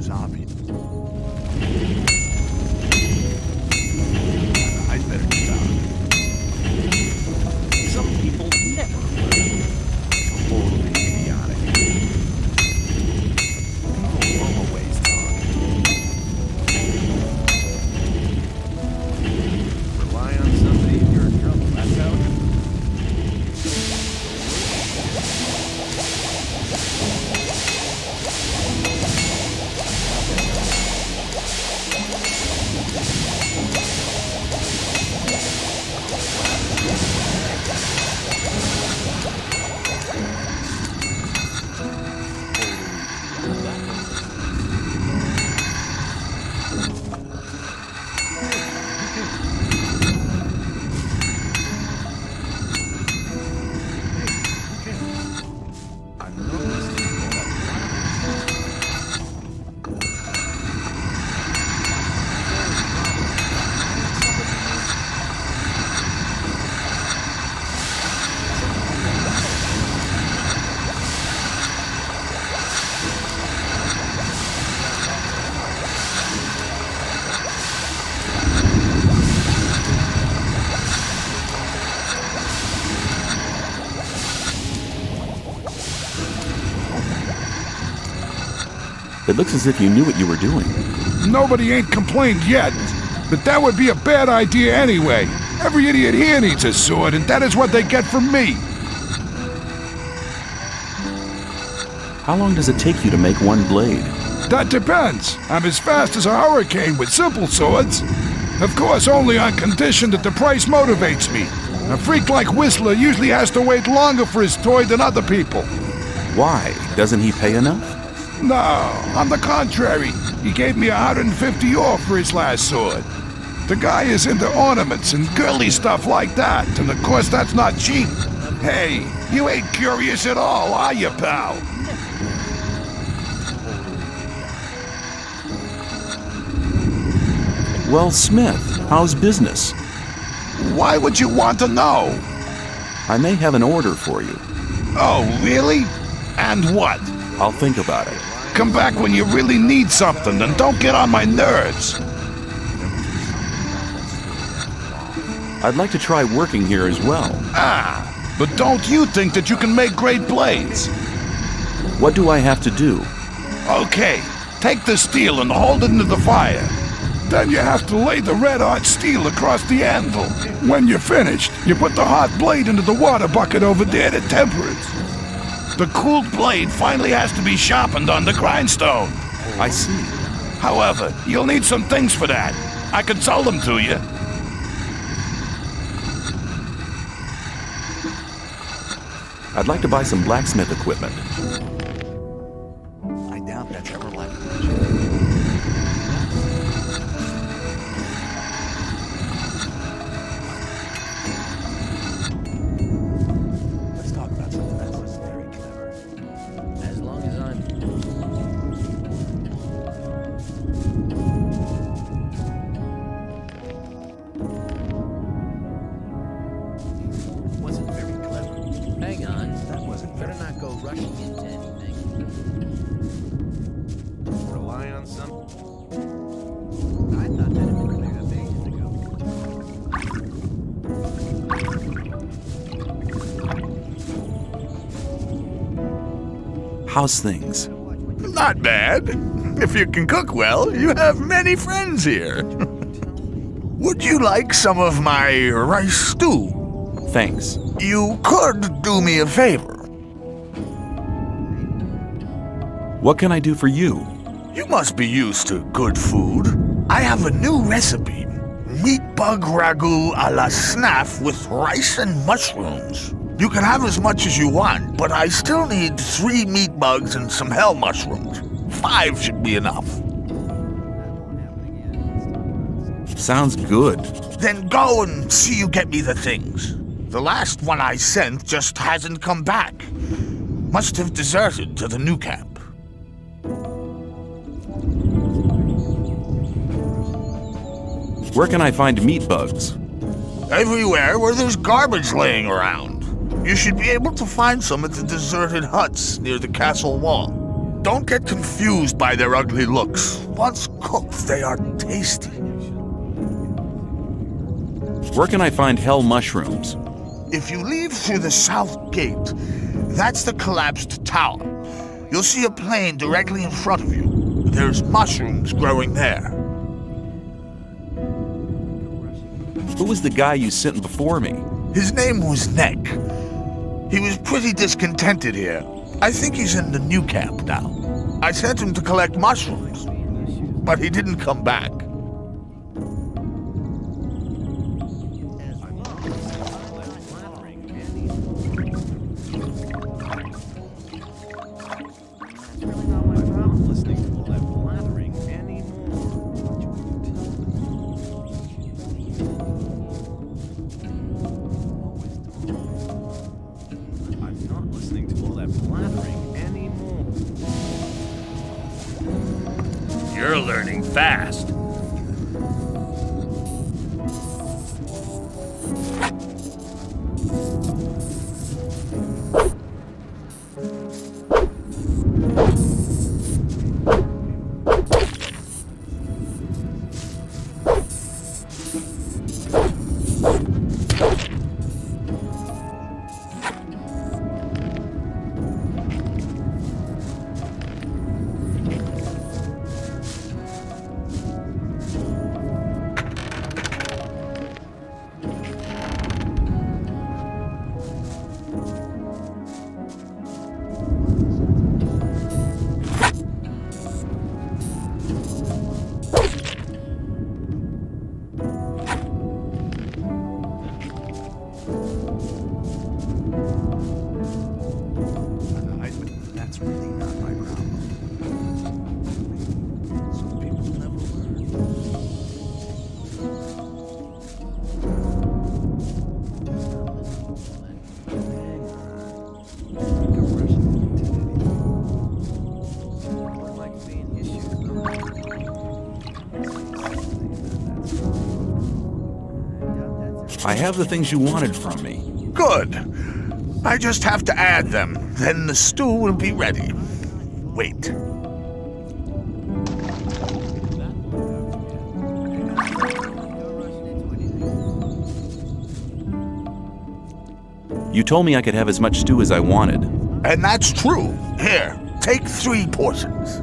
Speaker 14: was obvious. I better get out.
Speaker 15: Some people never learn. Totally idiotic. Always rely on somebody if you're in trouble. That's how it is.
Speaker 11: It looks as if you knew what you were doing.
Speaker 14: Nobody ain't complained yet, but that would be a bad idea anyway. Every idiot here needs a sword, and that is what they get from me.
Speaker 11: How long does it take you to make one blade?
Speaker 14: That depends. I'm as fast as a hurricane with simple swords. Of course, only on condition that the price motivates me. A freak like Whistler usually has to wait longer for his toy than other people.
Speaker 11: Why? Doesn't he pay enough?
Speaker 14: No, on the contrary. He gave me 150 off for his last sword. The guy is into ornaments and girly stuff like that, and of course that's not cheap. Hey, you ain't curious at all, are you, pal?
Speaker 11: Well, Smith, how's business?
Speaker 14: Why would you want to know?
Speaker 11: I may have an order for you.
Speaker 14: Oh, really? And what?
Speaker 11: I'll think about it.
Speaker 14: Come back when you really need something, and don't get on my nerves.
Speaker 11: I'd like to try working here as well.
Speaker 14: Ah, but don't you think that you can make great blades?
Speaker 11: What do I have to do?
Speaker 14: Okay, take the steel and hold it into the fire. Then you have to lay the red-hot steel across the anvil. When you're finished, you put the hot blade into the water bucket over there to temper it. The cooled blade finally has to be sharpened on the grindstone.
Speaker 11: I see.
Speaker 14: However, you'll need some things for that. I could sell them to you.
Speaker 11: I'd like to buy some blacksmith equipment.
Speaker 3: I doubt that's ever likely. Let's talk about something that was very clever.
Speaker 13: As long as I'm...
Speaker 3: Wasn't very clever.
Speaker 13: Hang on.
Speaker 3: That wasn't
Speaker 13: Better
Speaker 3: very
Speaker 13: not go rushing into anything.
Speaker 15: Rely on some.
Speaker 3: I thought that had been cleared up ages ago.
Speaker 11: How's things?
Speaker 18: Not bad. If you can cook well, you have many friends here. Would you like some of my rice stew?
Speaker 11: Thanks.
Speaker 18: You could do me a favor.
Speaker 11: What can I do for you?
Speaker 18: You must be used to good food. I have a new recipe. Meat bug ragu a la snaff with rice and mushrooms. You can have as much as you want, but I still need 3 meat bugs and some hell mushrooms. 5 should be enough.
Speaker 11: Sounds good.
Speaker 18: Then go and see you get me the things. The last one I sent just hasn't come back. Must have deserted to the new camp.
Speaker 11: Where can I find meat bugs?
Speaker 18: Everywhere where there's garbage laying around. You should be able to find some at the deserted huts near the castle wall. Don't get confused by their ugly looks. Once cooked, they are tasty.
Speaker 11: Where can I find hell mushrooms?
Speaker 18: If you leave through the south gate, that's the collapsed tower. You'll see a plain directly in front of you. There's mushrooms growing there.
Speaker 11: Who was the guy you sent before me?
Speaker 18: His name was Neck. He was pretty discontented here. I think he's in the new camp now. I sent him to collect mushrooms, but he didn't come back.
Speaker 2: You're learning fast.
Speaker 3: That's really not my problem. Some people never
Speaker 11: I have the things you wanted from me.
Speaker 18: Good. I just have to add them. Then the stew will be ready. Wait.
Speaker 11: You told me I could have as much stew as I wanted.
Speaker 18: And that's true. Here, take 3 portions.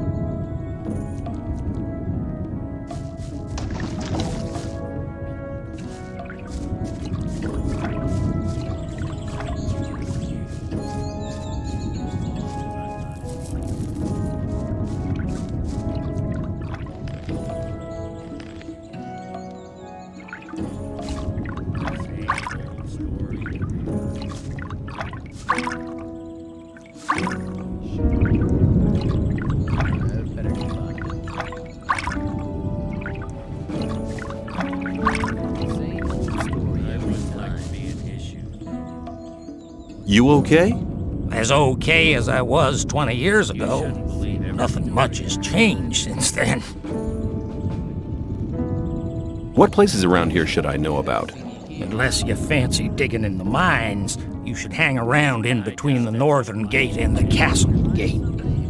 Speaker 11: You okay?
Speaker 9: As okay as I was 20 years ago. Nothing much has changed since then.
Speaker 11: What places around here should I know about?
Speaker 9: Unless you fancy digging in the mines, you should hang around in between the northern gate and the castle gate.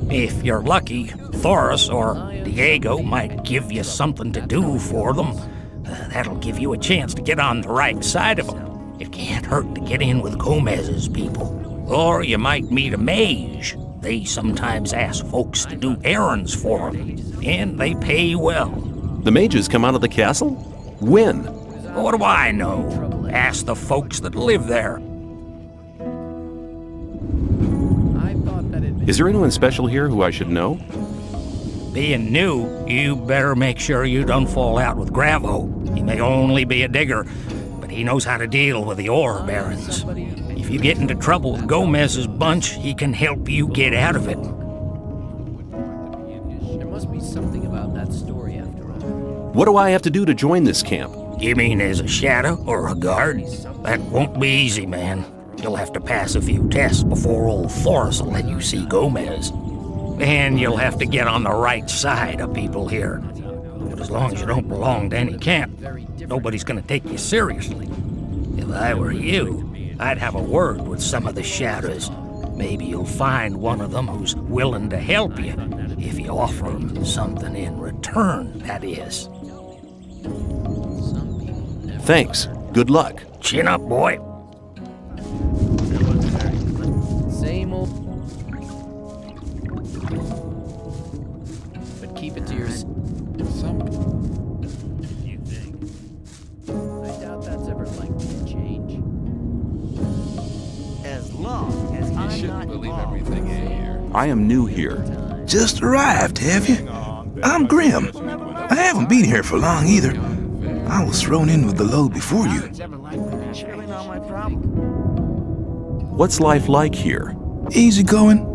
Speaker 9: If you're lucky, Thoris or Diego might give you something to do for them. That'll give you a chance to get on the right side of them. It can't hurt to get in with Gomez's people. Or you might meet a mage. They sometimes ask folks to do errands for them, and they pay well.
Speaker 11: The mages come out of the castle? When?
Speaker 9: What do I know? Ask the folks that live there.
Speaker 11: Is there anyone special here who I should know?
Speaker 9: Being new, you better make sure you don't fall out with Gravo. He may only be a digger, but he knows how to deal with the ore barons. If you get into trouble with Gomez's bunch, he can help you get out of it.
Speaker 13: There must be something about that story after all.
Speaker 11: What do I have to do to join this camp?
Speaker 9: You mean as a shadow or a guard? That won't be easy, man. You'll have to pass a few tests before old Thoris will let you see Gomez. And you'll have to get on the right side of people here. But as long as you don't belong to any camp, nobody's gonna take you seriously. If I were you, I'd have a word with some of the shadows. Maybe you'll find one of them who's willing to help you, if you offer him something in return, that is.
Speaker 11: Thanks. Good luck.
Speaker 9: Chin up, boy.
Speaker 13: Same old. But keep it to yourself. I doubt that's ever likely to change.
Speaker 3: As long as I'm not involved.
Speaker 11: I am new here.
Speaker 10: Just arrived, have you? I'm Grim. I haven't been here for long either. I was thrown in with the load before you.
Speaker 11: What's life like here?
Speaker 10: Easy going.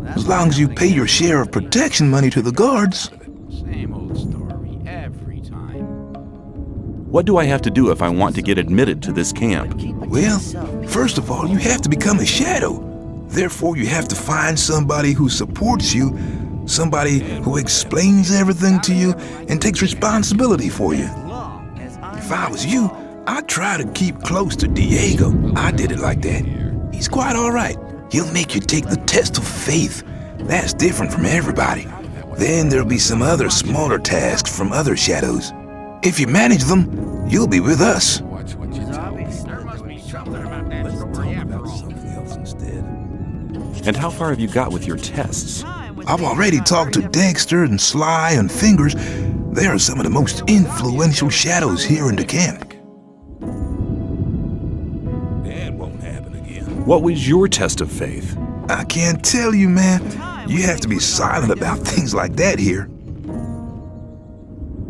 Speaker 10: As long as you pay your share of protection money to the guards.
Speaker 11: What do I have to do if I want to get admitted to this camp?
Speaker 10: Well, first of all, you have to become a shadow. Therefore, you have to find somebody who supports you, somebody who explains everything to you and takes responsibility for you. If I was you, I'd try to keep close to Diego. I did it like that. He's quite all right. He'll make you take the test of faith. That's different from everybody. Then there'll be some other smaller tasks from other shadows. If you manage them, you'll be with us.
Speaker 11: And how far have you got with your tests?
Speaker 10: I've already talked to Dexter and Sly and Fingers. They are some of the most influential shadows here in the camp.
Speaker 8: That won't happen again.
Speaker 11: What was your test of faith?
Speaker 10: I can't tell you, man. You have to be silent about things like that here.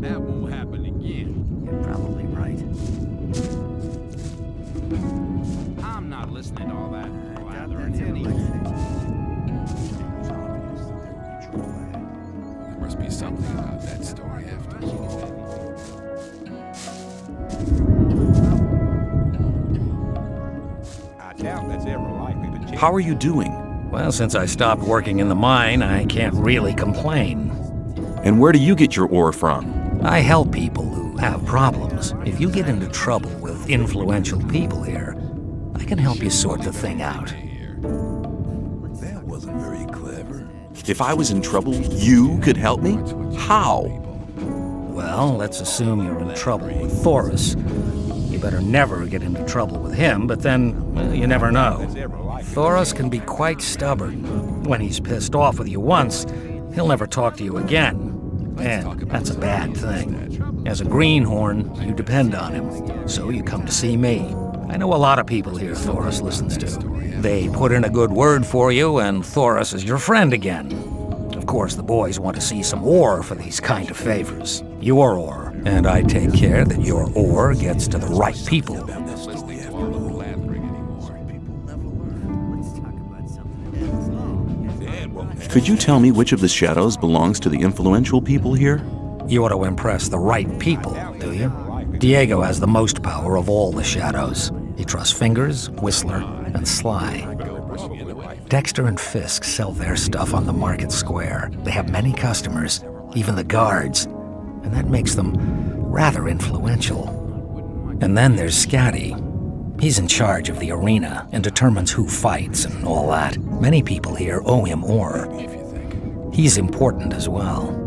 Speaker 8: That won't happen again.
Speaker 3: You're probably right.
Speaker 8: I'm not listening to all that. There must be something about that story after all. I doubt that's ever likely to change.
Speaker 11: How are you doing?
Speaker 9: Well, since I stopped working in the mine, I can't really complain.
Speaker 11: And where do you get your ore from?
Speaker 9: I help people who have problems. If you get into trouble with influential people here, I can help you sort the thing out.
Speaker 10: That wasn't very clever.
Speaker 11: If I was in trouble, you could help me? How?
Speaker 9: Well, let's assume you're in trouble with Thoris. You better never get into trouble with him, but then, well, you never know. Thoris can be quite stubborn. When he's pissed off with you once, he'll never talk to you again. And that's a bad thing. As a greenhorn, you depend on him, so you come to see me. I know a lot of people here Thoris listens to. They put in a good word for you, and Thoris is your friend again. Of course, the boys want to see some ore for these kind of favors. Your ore. And I take care that your ore gets to the right people.
Speaker 11: Could you tell me which of the shadows belongs to the influential people here?
Speaker 9: You want to impress the right people, do you? Diego has the most power of all the shadows. He trusts Fingers, Whistler, and Sly. Dexter and Fisk sell their stuff on the market square. They have many customers, even the guards, and that makes them rather influential. And then there's Scatty. He's in charge of the arena and determines who fights and all that. Many people here owe him ore. He's important as well.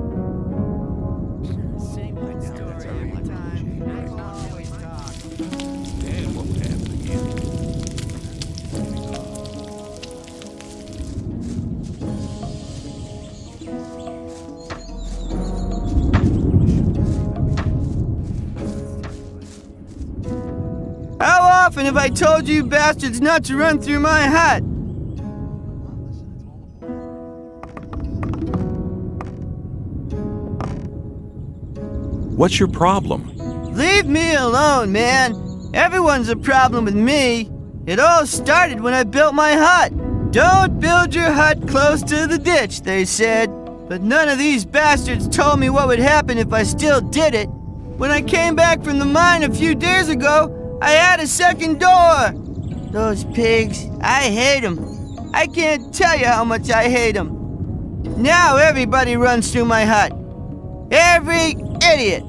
Speaker 19: How often have I told you bastards not to run through my hut?
Speaker 11: What's your problem?
Speaker 19: Leave me alone, man. Everyone's a problem with me. It all started when I built my hut. Don't build your hut close to the ditch, they said. But none of these bastards told me what would happen if I still did it. When I came back from the mine a few days ago, I had a second door. Those pigs, I hate them. I can't tell you how much I hate them. Now everybody runs through my hut. Every idiot.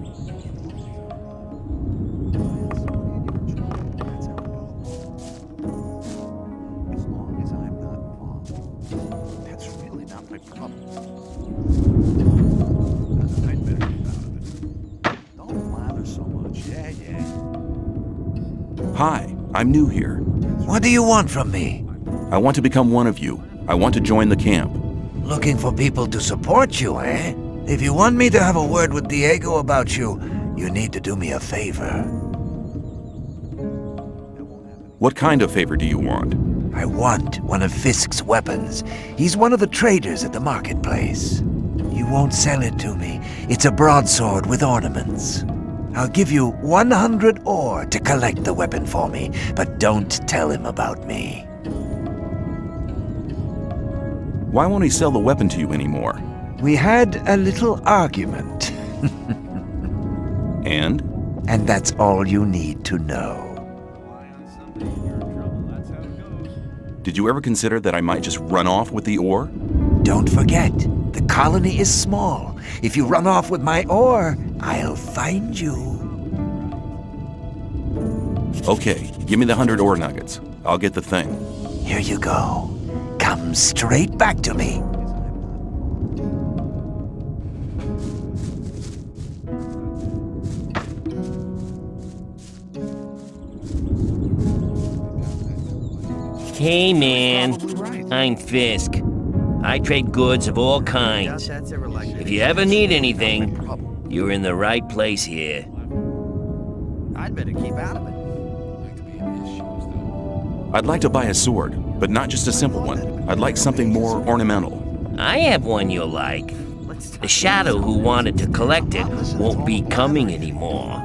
Speaker 11: Hi, I'm new here.
Speaker 6: What do you want from me?
Speaker 11: I want to become one of you. I want to join the camp.
Speaker 6: Looking for people to support you, eh? If you want me to have a word with Diego about you, you need to do me a favor.
Speaker 11: What kind of favor do you want?
Speaker 6: I want one of Fisk's weapons. He's one of the traders at the marketplace. You won't sell it to me. It's a broadsword with ornaments. I'll give you 100 ore to collect the weapon for me, but don't tell him about me.
Speaker 11: Why won't he sell the weapon to you anymore?
Speaker 6: We had a little argument.
Speaker 11: And?
Speaker 6: And that's all you need to know.
Speaker 11: Did you ever consider that I might just run off with the ore?
Speaker 6: Don't forget, the colony is small. If you run off with my ore, I'll find you.
Speaker 11: Okay, give me the 100 ore nuggets. I'll get the thing.
Speaker 6: Here you go. Come straight back to me.
Speaker 2: Hey, man. I'm Fisk. I trade goods of all kinds. If you ever need anything, you're in the right place here.
Speaker 3: I'd better keep out of it.
Speaker 11: I'd like to buy a sword, but not just a simple one. I'd like something more ornamental.
Speaker 2: I have one you'll like. The Shadow who wanted to collect it won't be coming anymore.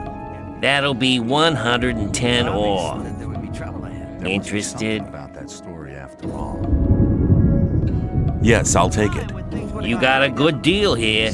Speaker 2: That'll be 110 ore. Interested?
Speaker 11: Yes, I'll take it.
Speaker 2: You got a good deal here.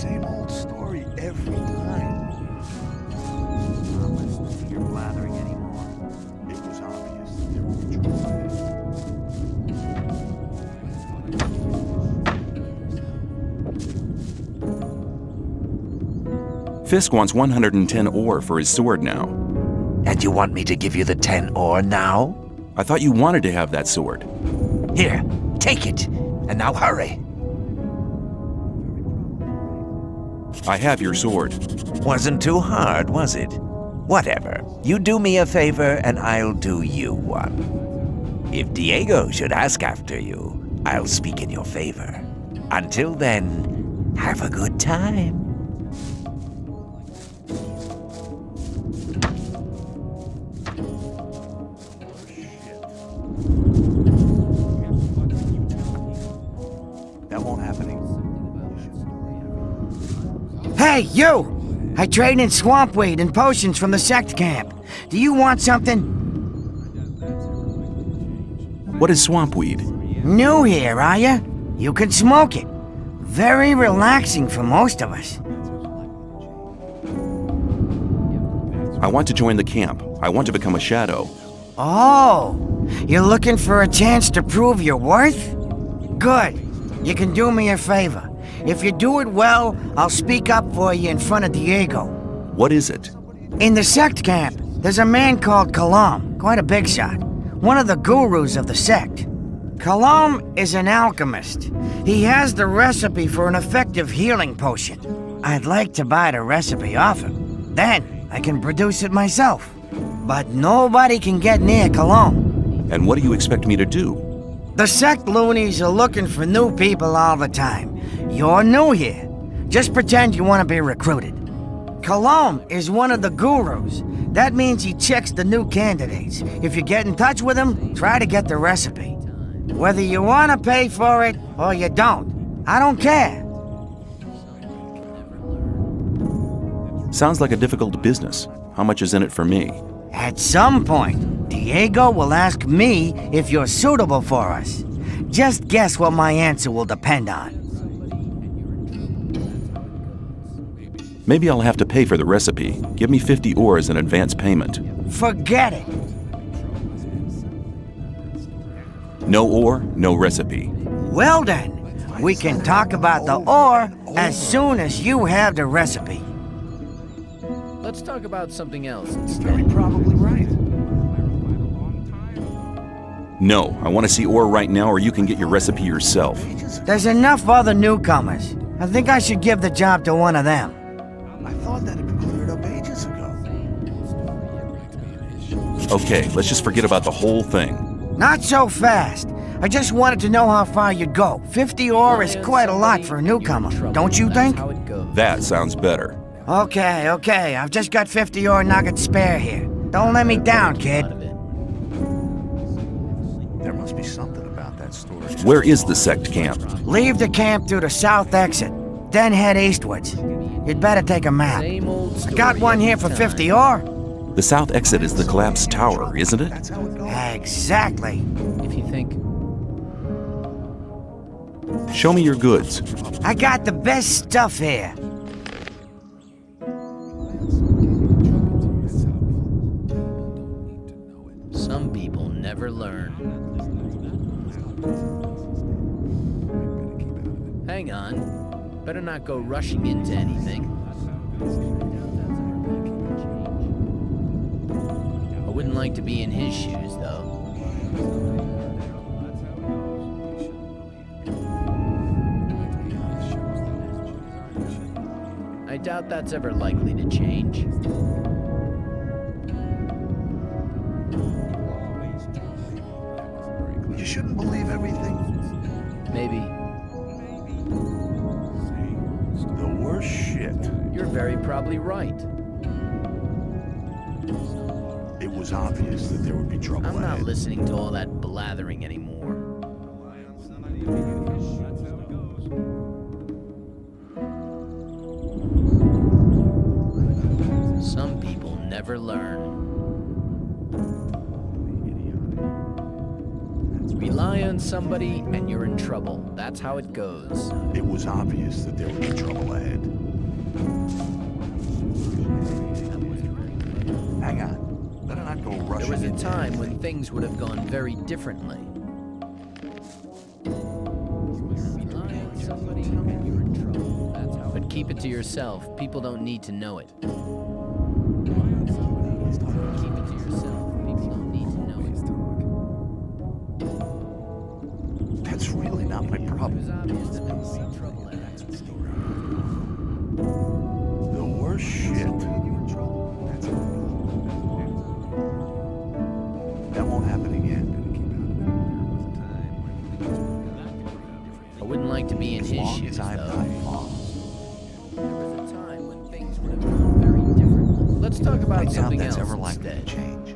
Speaker 11: Fisk wants 110 ore for his sword now.
Speaker 6: And you want me to give you the 10 ore now?
Speaker 11: I thought you wanted to have that sword.
Speaker 6: Here, take it. And now hurry.
Speaker 11: I have your sword.
Speaker 6: Wasn't too hard, was it? Whatever. You do me a favor and I'll do you one. If Diego should ask after you, I'll speak in your favor. Until then, have a good time.
Speaker 19: Hey, you! I trade in swamp weed and potions from the sect camp. Do you want something?
Speaker 11: What is swamp weed?
Speaker 19: New here, are ya? You can smoke it. Very relaxing for most of us.
Speaker 11: I want to join the camp. I want to become a shadow.
Speaker 19: Oh, you're looking for a chance to prove your worth? Good. You can do me a favor. If you do it well, I'll speak up for you in front of Diego.
Speaker 11: What is it?
Speaker 19: In the sect camp, there's a man called Kalam, quite a big shot. One of the gurus of the sect. Kalam is an alchemist. He has the recipe for an effective healing potion. I'd like to buy the recipe off him. Then I can produce it myself. But nobody can get near Kalam.
Speaker 11: And what do you expect me to do?
Speaker 19: The sect loonies are looking for new people all the time. You're new here. Just pretend you want to be recruited. Kalam is one of the gurus. That means he checks the new candidates. If you get in touch with him, try to get the recipe. Whether you want to pay for it or you don't, I don't care.
Speaker 11: Sounds like a difficult business. How much is in it for me?
Speaker 19: At some point, Diego will ask me if you're suitable for us. Just guess what my answer will depend on.
Speaker 11: Maybe I'll have to pay for the recipe. Give me 50 ore as an advance payment.
Speaker 19: Forget it.
Speaker 11: No ore, no recipe.
Speaker 19: Well then, we can talk about the ore as soon as you have the recipe.
Speaker 20: Let's talk about something else instead.
Speaker 6: Very probably right.
Speaker 11: No, I want to see ore right now, or you can get your recipe yourself.
Speaker 19: There's enough other newcomers. I think I should give the job to one of them.
Speaker 18: I thought that had been cleared up ages ago.
Speaker 11: Okay, let's just forget about the whole thing.
Speaker 19: Not so fast. I just wanted to know how far you'd go. 50 ore is quite a lot for a newcomer, don't you think?
Speaker 11: That sounds better.
Speaker 19: Okay. I've just got 50 ore nuggets spare here. Don't let me down, kid.
Speaker 18: There must be something about that story.
Speaker 11: Where is the sect camp?
Speaker 19: Leave the camp through the south exit, then head eastwards. You'd better take a map. I got one here for 50 ore.
Speaker 11: The south exit is the collapsed tower, isn't it?
Speaker 19: Exactly.
Speaker 20: If you think...
Speaker 11: Show me your goods.
Speaker 19: I got the best stuff here.
Speaker 13: Some people never learn. Hang on. Better not go rushing into anything. I wouldn't like to be in his shoes, though. I doubt that's ever likely to change.
Speaker 18: You shouldn't believe everything.
Speaker 13: Maybe.
Speaker 18: The worst shit.
Speaker 13: You're very probably right.
Speaker 18: It was obvious that there would be trouble
Speaker 13: I'm not
Speaker 18: ahead.
Speaker 13: listening to all that blathering anymore. Some people never learn. Rely on somebody and you're in trouble. That's how it goes.
Speaker 18: It was obvious that there would be trouble ahead. Hang on. Better not go rushing.
Speaker 13: There was a
Speaker 18: into
Speaker 13: time
Speaker 18: anything.
Speaker 13: when things would have gone very differently. Rely on somebody and you're in trouble. That's how. But keep it to yourself. People don't need to know it. Keep it to yourself. People don't need to know it.
Speaker 18: That's really not my problem.
Speaker 13: It was obvious that there would be trouble ahead.
Speaker 18: The worst shit. That won't happen again.
Speaker 13: I wouldn't like to be in
Speaker 18: As
Speaker 13: his
Speaker 18: long
Speaker 13: shoes,
Speaker 18: as I'm
Speaker 13: though.
Speaker 18: not involved.
Speaker 13: There was a time when things would have gone very differently. Let's talk about
Speaker 18: I doubt
Speaker 13: something
Speaker 18: that's
Speaker 13: else
Speaker 18: ever likely to
Speaker 13: instead.
Speaker 18: change.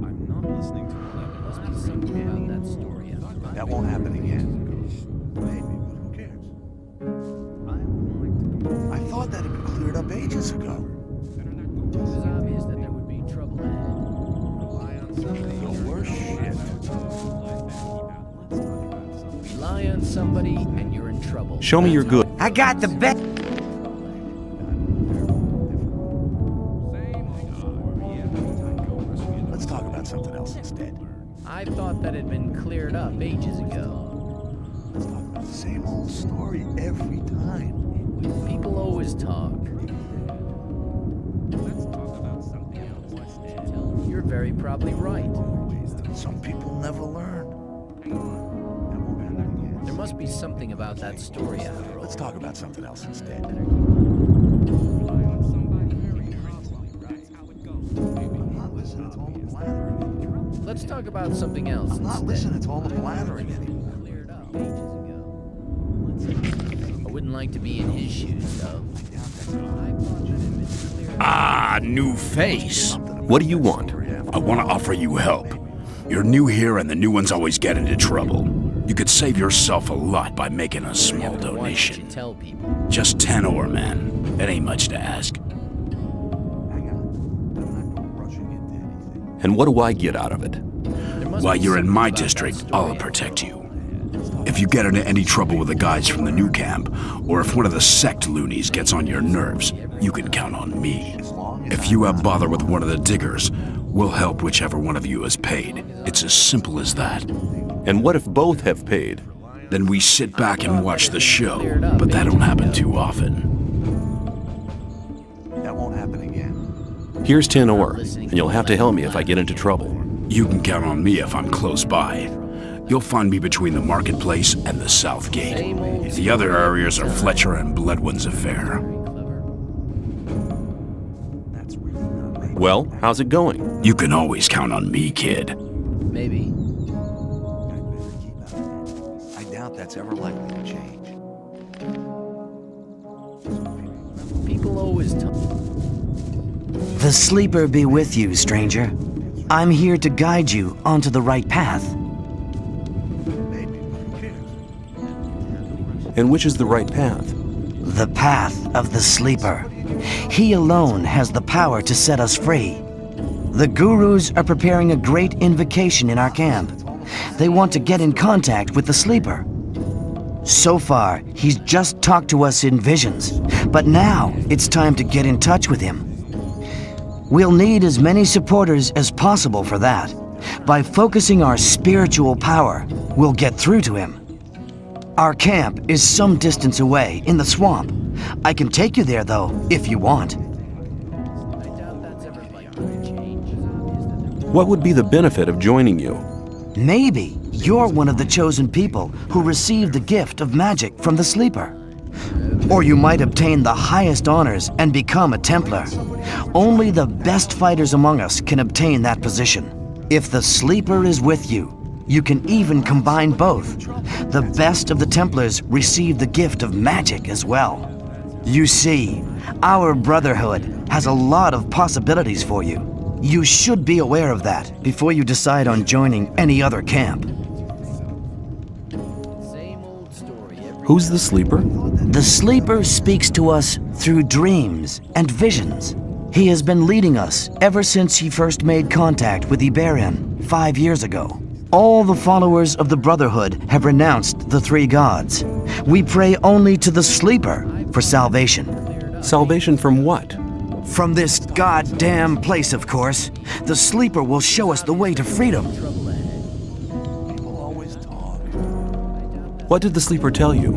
Speaker 13: I'm not listening to all that. There must be something about that story.
Speaker 18: That won't happen again. I thought that had been cleared up ages ago.
Speaker 13: It was obvious that there would be trouble ahead.
Speaker 18: The worst shit.
Speaker 13: Rely on somebody and you're in trouble.
Speaker 11: Show me your goods.
Speaker 19: I got the best.
Speaker 18: Let's talk about something else instead.
Speaker 13: I thought that had been cleared up ages ago.
Speaker 18: Let's talk about the same old story every time.
Speaker 13: People always talk. You're very probably right.
Speaker 18: Some people never learn.
Speaker 13: There must be something about that story after all.
Speaker 18: Let's talk about something else instead.
Speaker 13: Let's talk about something else
Speaker 18: I'm not
Speaker 13: instead.
Speaker 18: listening to all the blathering anymore.
Speaker 13: Cleared up ages ago. I wouldn't like to be in his shoes, though.
Speaker 7: Ah, new face.
Speaker 11: What do you want?
Speaker 7: I want to offer you help. You're new here and the new ones always get into trouble. You could save yourself a lot by making a small donation.
Speaker 13: Tell people.
Speaker 7: Just 10 ore, man. It ain't much to ask.
Speaker 11: And what do I get out of it?
Speaker 7: While you're in my district, I'll protect you. If you get into any trouble with the guys from the new camp, or if one of the sect loonies gets on your nerves, you can count on me. If you have bother with one of the diggers, we'll help whichever one of you has paid. It's as simple as that.
Speaker 11: And what if both have paid?
Speaker 7: Then we sit back and watch the show, but that don't happen too often.
Speaker 18: That won't happen again.
Speaker 11: Here's 10 ore, and you'll have to help me if I get into trouble.
Speaker 7: You can count on me if I'm close by. You'll find me between the marketplace and the south gate. The other areas are Fletcher and Bloodwin's affair.
Speaker 11: Well, how's it going?
Speaker 7: You can always count on me, kid.
Speaker 20: Maybe.
Speaker 6: I doubt that's ever likely to change.
Speaker 20: People always talk.
Speaker 3: The sleeper be with you, stranger. I'm here to guide you onto the right path.
Speaker 11: And which is the right path?
Speaker 3: The path of the sleeper. He alone has the power to set us free. The gurus are preparing a great invocation in our camp. They want to get in contact with the sleeper. So far, he's just talked to us in visions, but now it's time to get in touch with him. We'll need as many supporters as possible for that. By focusing our spiritual power, we'll get through to him. Our camp is some distance away, in the swamp. I can take you there, though, if you want.
Speaker 11: What would be the benefit of joining you?
Speaker 3: Maybe you're one of the chosen people who received the gift of magic from the sleeper. Or you might obtain the highest honors and become a Templar. Only the best fighters among us can obtain that position. If the sleeper is with you, you can even combine both. The best of the Templars receive the gift of magic as well. You see, our Brotherhood has a lot of possibilities for you. You should be aware of that before you decide on joining any other camp.
Speaker 11: Who's the sleeper?
Speaker 3: The sleeper speaks to us through dreams and visions. He has been leading us ever since he first made contact with Iberian 5 years ago. All the followers of the Brotherhood have renounced the three gods. We pray only to the sleeper for salvation.
Speaker 11: Salvation from what?
Speaker 3: From this goddamn place, of course. The sleeper will show us the way to freedom.
Speaker 11: What did the sleeper tell you?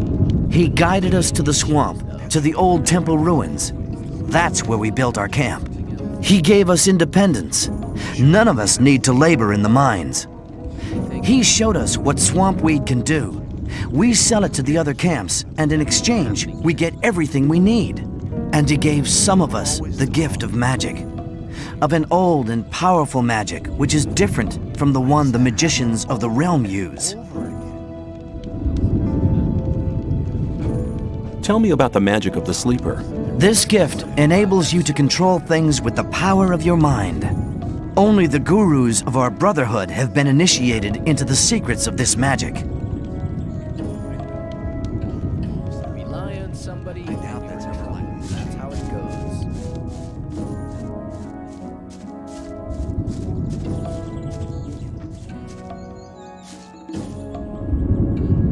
Speaker 3: He guided us to the swamp, to the old temple ruins. That's where we built our camp. He gave us independence. None of us need to labor in the mines. He showed us what swamp weed can do. We sell it to the other camps, and in exchange, we get everything we need. And he gave some of us the gift of magic. Of an old and powerful magic, which is different from the one the magicians of the realm use.
Speaker 11: Tell me about the magic of the sleeper.
Speaker 3: This gift enables you to control things with the power of your mind. Only the gurus of our Brotherhood have been initiated into the secrets of this magic.
Speaker 20: Rely on somebody. I doubt that's ever likely. That's how it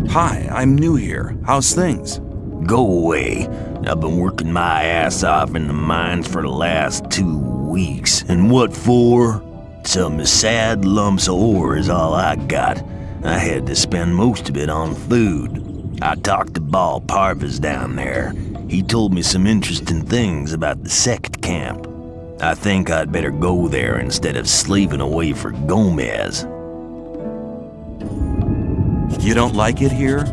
Speaker 20: goes.
Speaker 11: Hi, I'm new here. How's things?
Speaker 17: Go away. I've been working my ass off in the mines for the last 2 weeks. And what for? Some sad lumps of ore is all I got. I had to spend most of it on food. I talked to Ball Parvis down there. He told me some interesting things about the sect camp. I think I'd better go there instead of slaving away for Gomez.
Speaker 11: You don't like it here?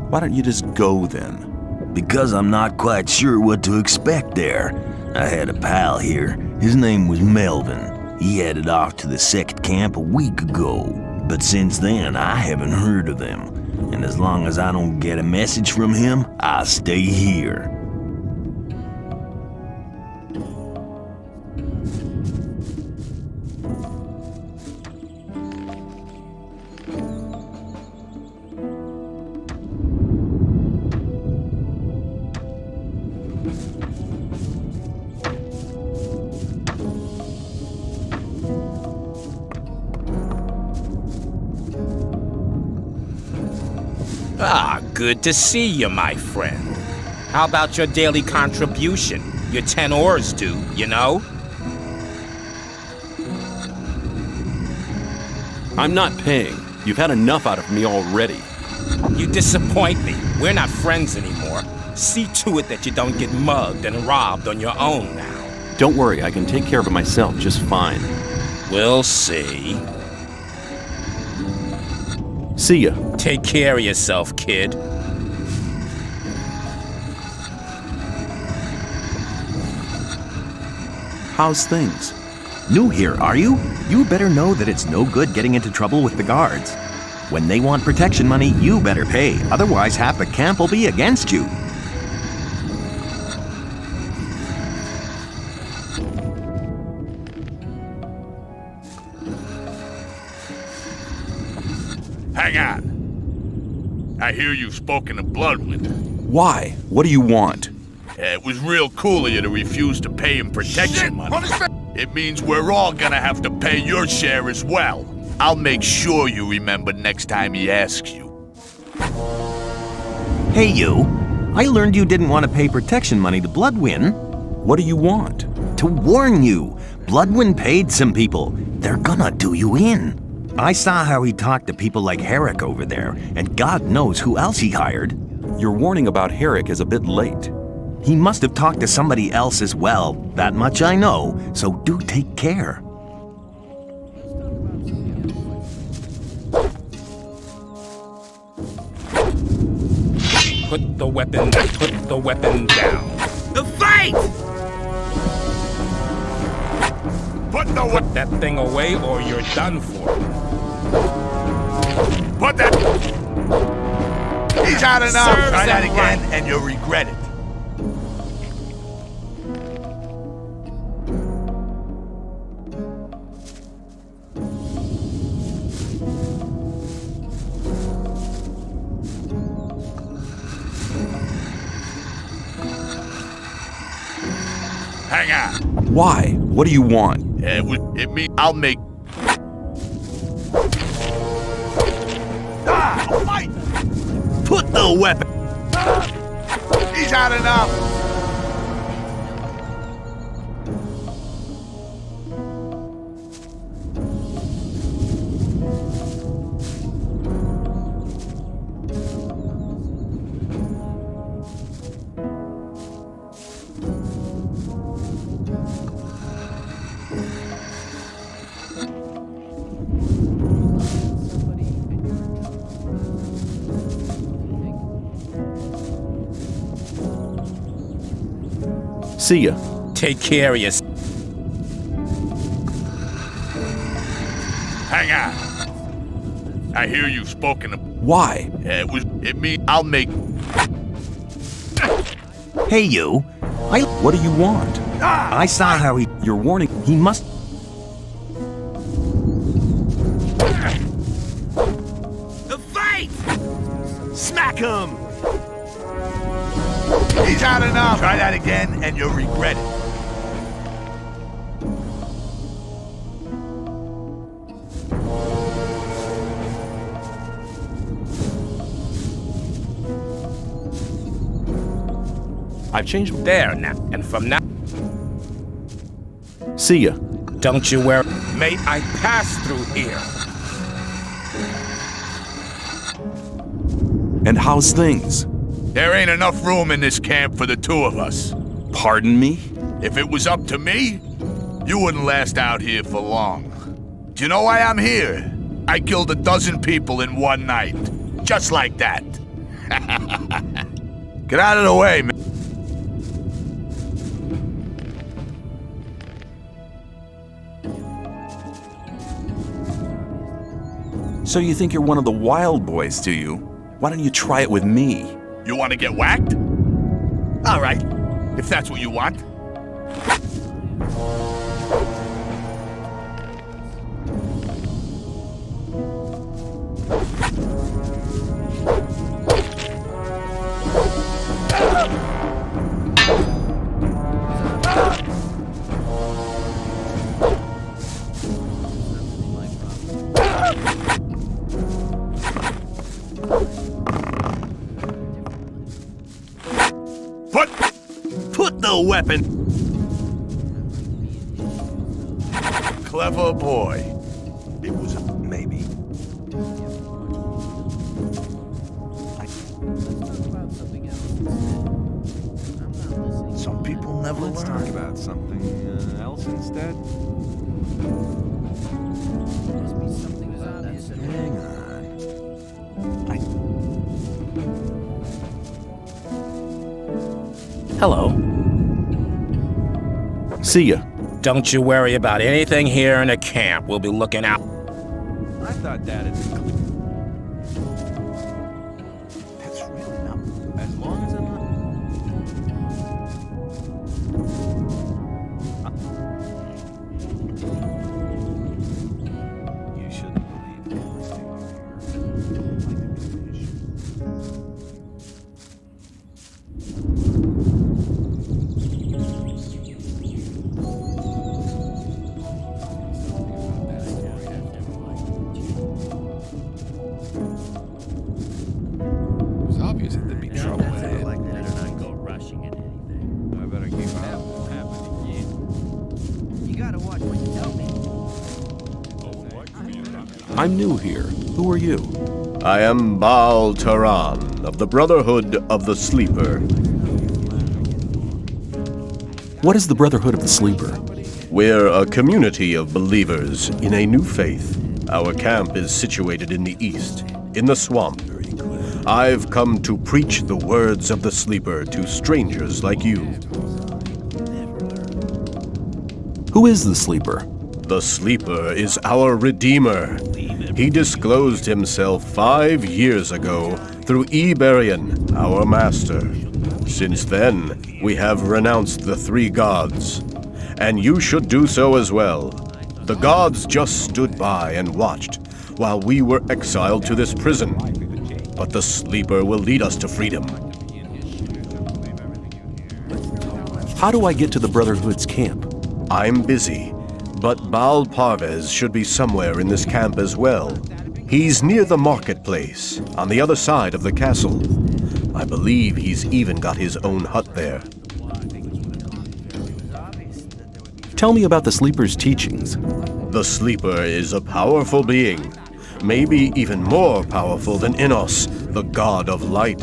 Speaker 11: Why don't you just go then?
Speaker 17: Because I'm not quite sure what to expect there. I had a pal here. His name was Melvin. He headed off to the sect camp a week ago. But since then, I haven't heard of him. And as long as I don't get a message from him, I'll stay here.
Speaker 15: Ah, good to see you, my friend. How about your daily contribution? Your 10 ores due, you know?
Speaker 11: I'm not paying. You've had enough out of me already.
Speaker 15: You disappoint me. We're not friends anymore. See to it that you don't get mugged and robbed on your own now.
Speaker 11: Don't worry, I can take care of it myself just fine.
Speaker 15: We'll see.
Speaker 11: See ya.
Speaker 15: Take care of yourself, kid.
Speaker 11: How's things?
Speaker 17: New here, are you? You better know that it's no good getting into trouble with the guards. When they want protection money, you better pay. Otherwise, half the camp will be against you.
Speaker 10: Hang on. I hear you've spoken to Bloodwind.
Speaker 11: Why? What do you want?
Speaker 10: It was real cool of you to refuse to pay him protection money. It means we're all gonna have to pay your share as well. I'll make sure you remember next time he asks you.
Speaker 17: Hey, you. I learned you didn't want to pay protection money to Bloodwind.
Speaker 11: What do you want?
Speaker 17: To warn you. Bloodwind paid some people. They're gonna do you in. I saw how he talked to people like Herrick over there, and God knows who else he hired.
Speaker 11: Your warning about Herrick is a bit late.
Speaker 17: He must have talked to somebody else as well. That much I know, so do take care.
Speaker 15: Put the weapon down.
Speaker 7: The fight!
Speaker 10: Put
Speaker 15: that thing away or you're done for.
Speaker 10: Put that... He's had enough.
Speaker 7: Serves
Speaker 10: Try that
Speaker 7: him
Speaker 10: again
Speaker 7: right.
Speaker 10: and you'll regret it. Hang on.
Speaker 11: Why? What do you want?
Speaker 10: It means I'll make... Fight!
Speaker 17: Put the weapon...
Speaker 10: He's had enough.
Speaker 11: See ya.
Speaker 15: Take care of yourself.
Speaker 10: Hang on. I hear you've spoken to...
Speaker 11: Why?
Speaker 10: It means I'll make...
Speaker 17: Hey, you.
Speaker 11: What do you want?
Speaker 17: I saw how he...
Speaker 11: Your warning...
Speaker 17: He must...
Speaker 7: The fight! Smack him!
Speaker 10: He's had enough. Try that again and you'll regret it.
Speaker 11: I've changed...
Speaker 15: There now. And from now...
Speaker 11: See ya.
Speaker 15: Don't you worry. May I pass through here?
Speaker 11: And how's things?
Speaker 10: There ain't enough room in this camp for the two of us.
Speaker 11: Pardon me?
Speaker 10: If it was up to me, you wouldn't last out here for long. Do you know why I'm here? I killed 12 people in one night. Just like that. Get out of the way, man.
Speaker 11: So you think you're one of the wild boys, do you? Why don't you try it with me?
Speaker 10: You want to get whacked? All right, if that's what you want.
Speaker 17: Put the weapon...
Speaker 10: Clever boy.
Speaker 17: It was maybe.
Speaker 18: Some people never learn.
Speaker 4: Let's talk about something else instead.
Speaker 17: Hang on.
Speaker 9: Hello.
Speaker 11: See ya.
Speaker 15: Don't you worry about anything here in the camp. We'll be looking out.
Speaker 4: I thought Dad had been clean.
Speaker 12: That's really not. As long as I'm not.
Speaker 4: You shouldn't believe
Speaker 8: It's obvious that there'd be trouble ahead.
Speaker 2: Like that or not go rushing into anything.
Speaker 8: I better keep out.
Speaker 19: You gotta watch what you tell me.
Speaker 11: I'm new here. Who are you?
Speaker 21: I am Baal Taran of the Brotherhood of the Sleeper.
Speaker 11: What is the Brotherhood of the Sleeper?
Speaker 21: We're a community of believers in a new faith. Our camp is situated in the east, in the swamp. I've come to preach the words of the Sleeper to strangers like you.
Speaker 11: Who is the Sleeper?
Speaker 21: The Sleeper is our Redeemer. He disclosed himself 5 years ago through Iberian, our master. Since then, we have renounced the three gods, and you should do so as well. The gods just stood by and watched while we were exiled to this prison. But the Sleeper will lead us to freedom.
Speaker 11: How do I get to the Brotherhood's camp?
Speaker 21: I'm busy, but Baal Parvez should be somewhere in this camp as well. He's near the marketplace, on the other side of the castle. I believe he's even got his own hut there.
Speaker 11: Tell me about the Sleeper's teachings.
Speaker 21: The Sleeper is a powerful being, maybe even more powerful than Innos, the god of light.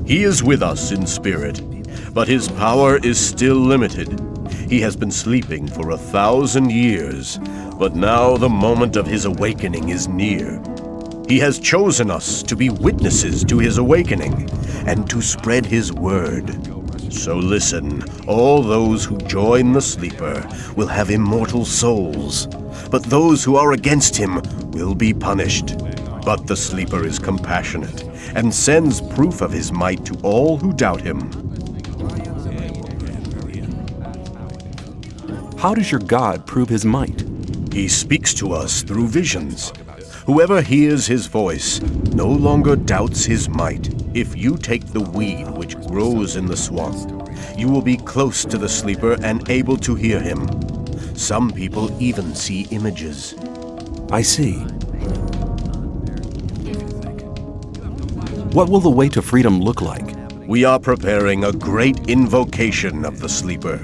Speaker 21: He is with us in spirit, but his power is still limited. He has been sleeping for 1,000 years, but now the moment of his awakening is near. He has chosen us to be witnesses to his awakening and to spread his word. So listen, all those who join the Sleeper will have immortal souls, but those who are against him will be punished. But the Sleeper is compassionate and sends proof of his might to all who doubt him.
Speaker 11: How does your God prove his might?
Speaker 21: He speaks to us through visions. Whoever hears his voice no longer doubts his might. If you take the weed which grows in the swamp, you will be close to the Sleeper and able to hear him. Some people even see images.
Speaker 11: I see. What will the way to freedom look like?
Speaker 21: We are preparing a great invocation of the Sleeper,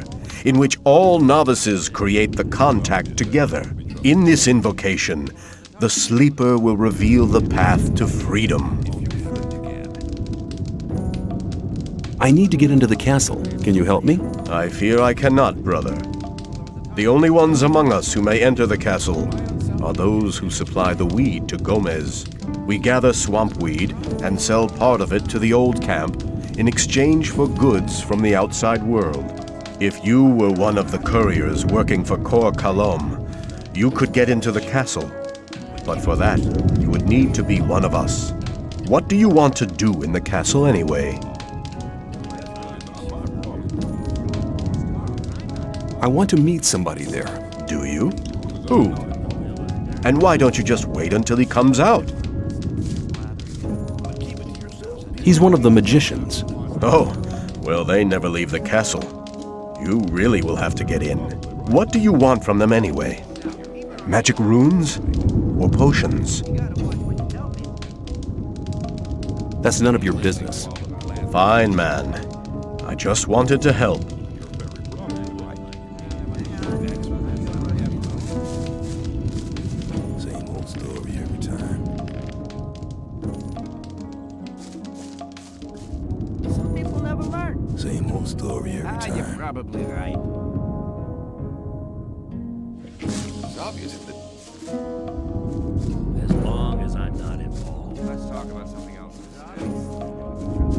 Speaker 21: in which all novices create the contact together. In this invocation, the Sleeper will reveal the path to freedom.
Speaker 11: I need to get into the castle. Can you help me?
Speaker 21: I fear I cannot, brother. The only ones among us who may enter the castle are those who supply the weed to Gomez. We gather swamp weed and sell part of it to the old camp in exchange for goods from the outside world. If you were one of the couriers working for Kor Kalom, you could get into the castle. But for that, you would need to be one of us. What do you want to do in the castle anyway?
Speaker 11: I want to meet somebody there.
Speaker 21: Do you? Who? And why don't you just wait until he comes out?
Speaker 11: He's one of the magicians.
Speaker 21: Oh, well, they never leave the castle. You really will have to get in. What do you want from them anyway? Magic runes? Or potions?
Speaker 11: That's none of your business.
Speaker 21: Fine, man. I just wanted to help.
Speaker 10: Same old story every time.
Speaker 19: Some people never learn.
Speaker 10: Same old story every time.
Speaker 19: You're probably right.
Speaker 8: It's obvious that
Speaker 2: As long as I'm not involved.
Speaker 8: let's talk about something else instead.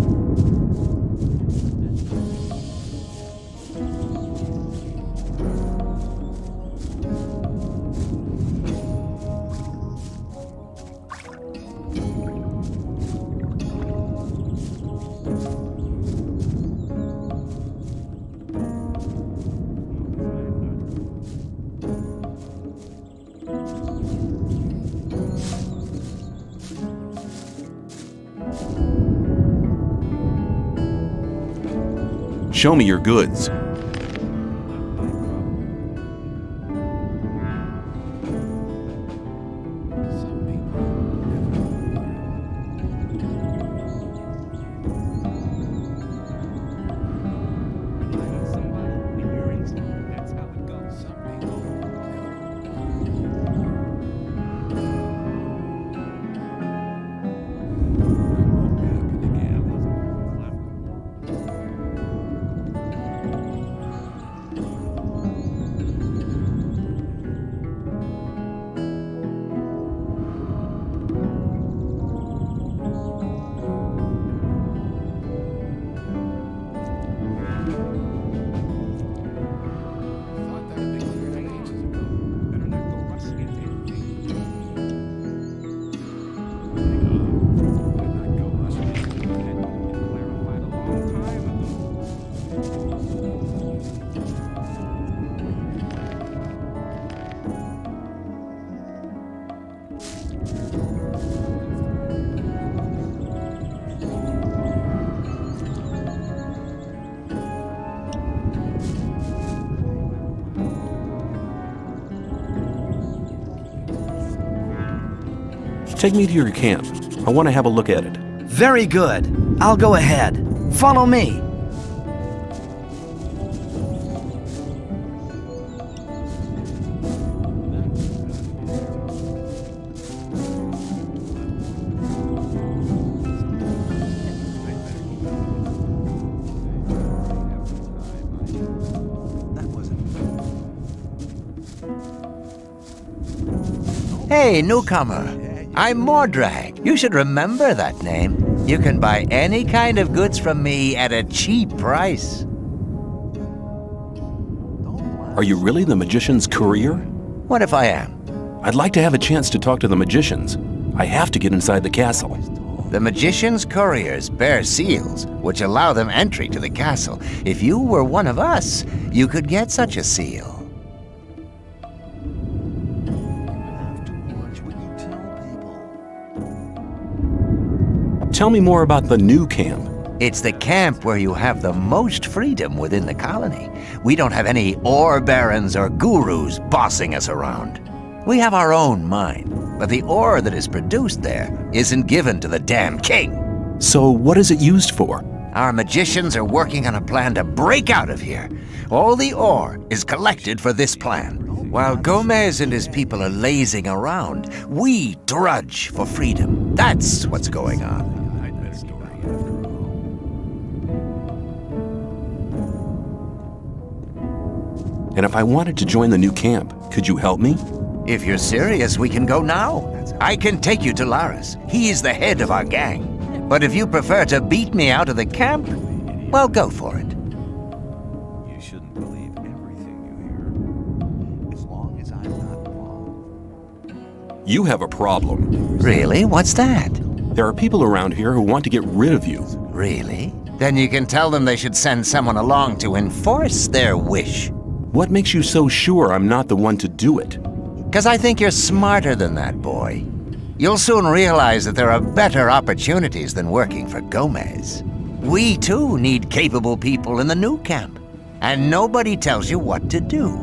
Speaker 11: Show me your goods. Take me to your camp. I want to have a look at it.
Speaker 3: Very good. I'll go ahead. Follow me.
Speaker 6: Hey, newcomer. I'm Mordrag. You should remember that name. You can buy any kind of goods from me at a cheap price.
Speaker 11: Are you really the magician's courier?
Speaker 6: What if I am?
Speaker 11: I'd like to have a chance to talk to the magicians. I have to get inside the castle.
Speaker 6: The magician's couriers bear seals, which allow them entry to the castle. If you were one of us, you could get such a seal.
Speaker 11: Tell me more about the new camp.
Speaker 6: It's the camp where you have the most freedom within the colony. We don't have any ore barons or gurus bossing us around. We have our own mine, but the ore that is produced there isn't given to the damn king.
Speaker 11: So what is it used for?
Speaker 6: Our magicians are working on a plan to break out of here. All the ore is collected for this plan. While Gomez and his people are lazing around, we drudge for freedom. That's what's going on.
Speaker 11: And if I wanted to join the new camp, could you help me?
Speaker 6: If you're serious, we can go now. I can take you to Laris. He's the head of our gang. But if you prefer to beat me out of the camp, well, go for it.
Speaker 8: You shouldn't believe everything you hear, as long as I'm not involved.
Speaker 11: You have a problem.
Speaker 6: Really? What's that?
Speaker 11: There are people around here who want to get rid of you.
Speaker 6: Really? Then you can tell them they should send someone along to enforce their wish.
Speaker 11: What makes you so sure I'm not the one to do it?
Speaker 6: 'Cause I think you're smarter than that, boy. You'll soon realize that there are better opportunities than working for Gomez. We, too, need capable people in the new camp. And nobody tells you what to do.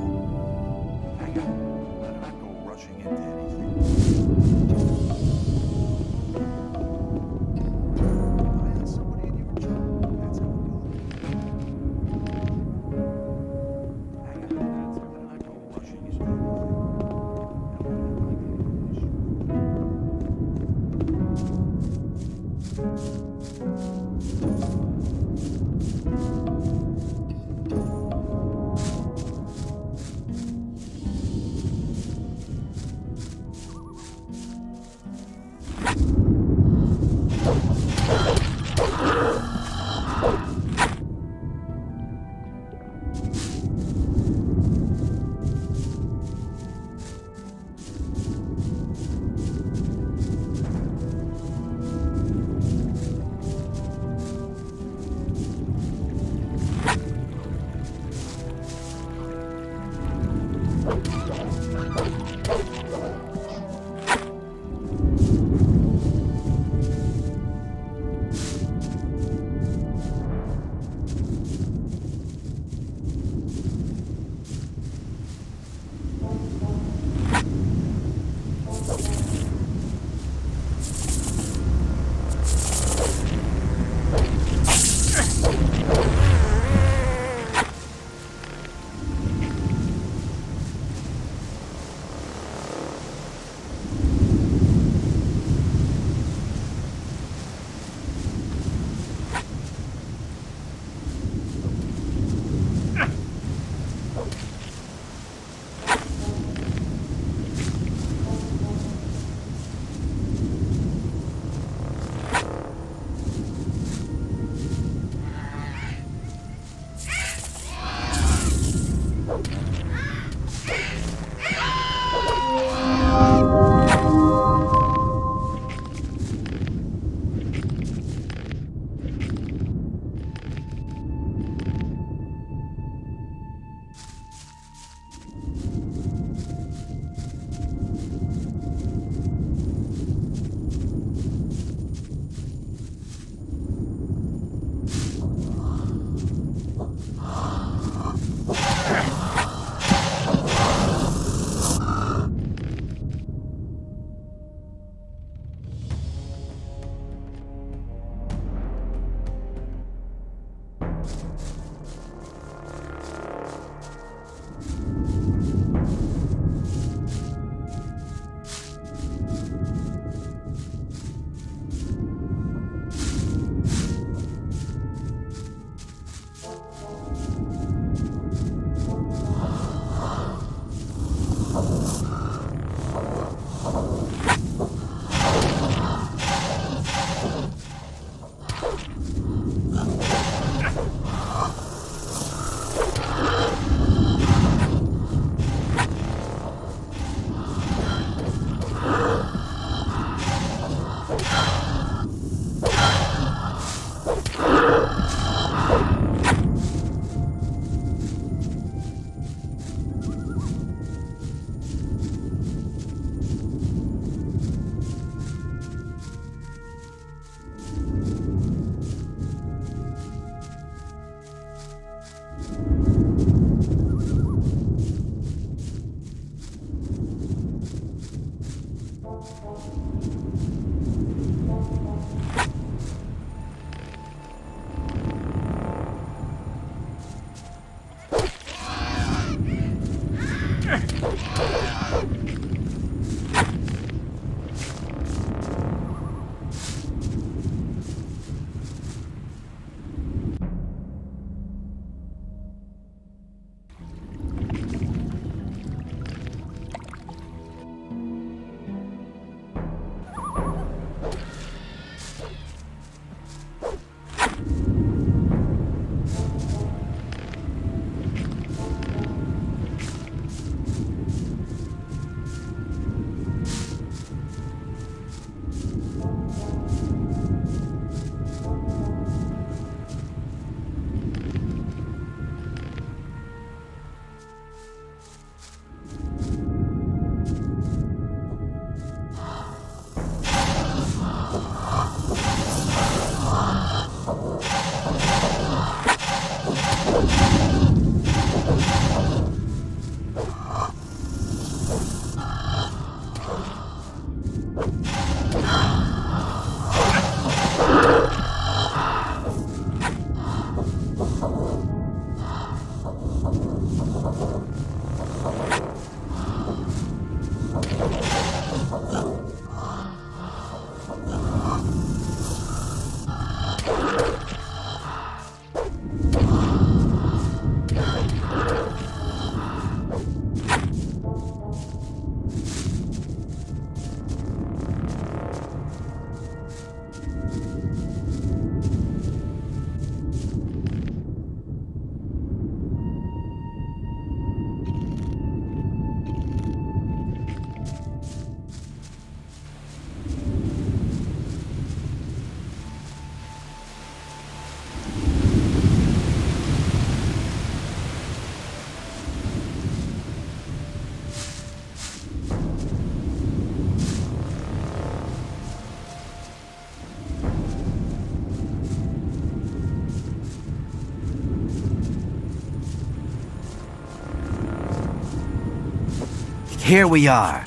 Speaker 3: Here we are.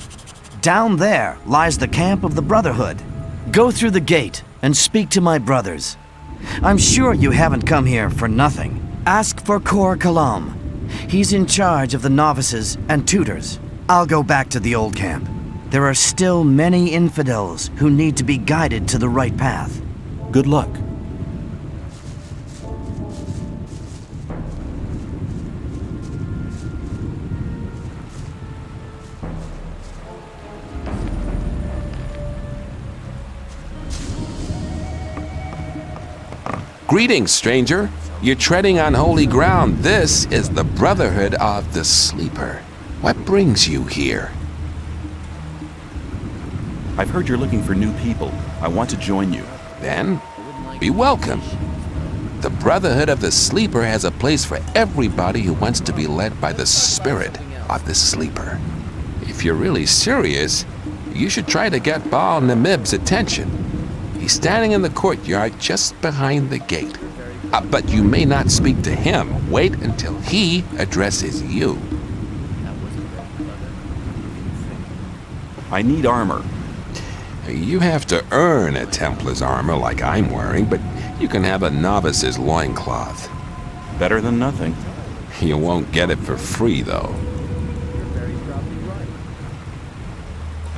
Speaker 3: Down there lies the camp of the Brotherhood. Go through the gate and speak to my brothers. I'm sure you haven't come here for nothing. Ask for Kor Kalam. He's in charge of the novices and tutors. I'll go back to the old camp. There are still many infidels who need to be guided to the right path.
Speaker 11: Good luck.
Speaker 1: Greetings, stranger. You're treading on holy ground. This is the Brotherhood of the Sleeper. What brings you here?
Speaker 11: I've heard you're looking for new people. I want to join you.
Speaker 1: Then, be welcome. The Brotherhood of the Sleeper has a place for everybody who wants to be led by the spirit of the Sleeper. If you're really serious, you should try to get Baal Namib's attention. He's standing in the courtyard just behind the gate. But you may not speak to him. Wait until he addresses you.
Speaker 11: I need armor.
Speaker 1: You have to earn a Templar's armor like I'm wearing, but you can have a novice's loincloth.
Speaker 11: Better than nothing.
Speaker 1: You won't get it for free, though.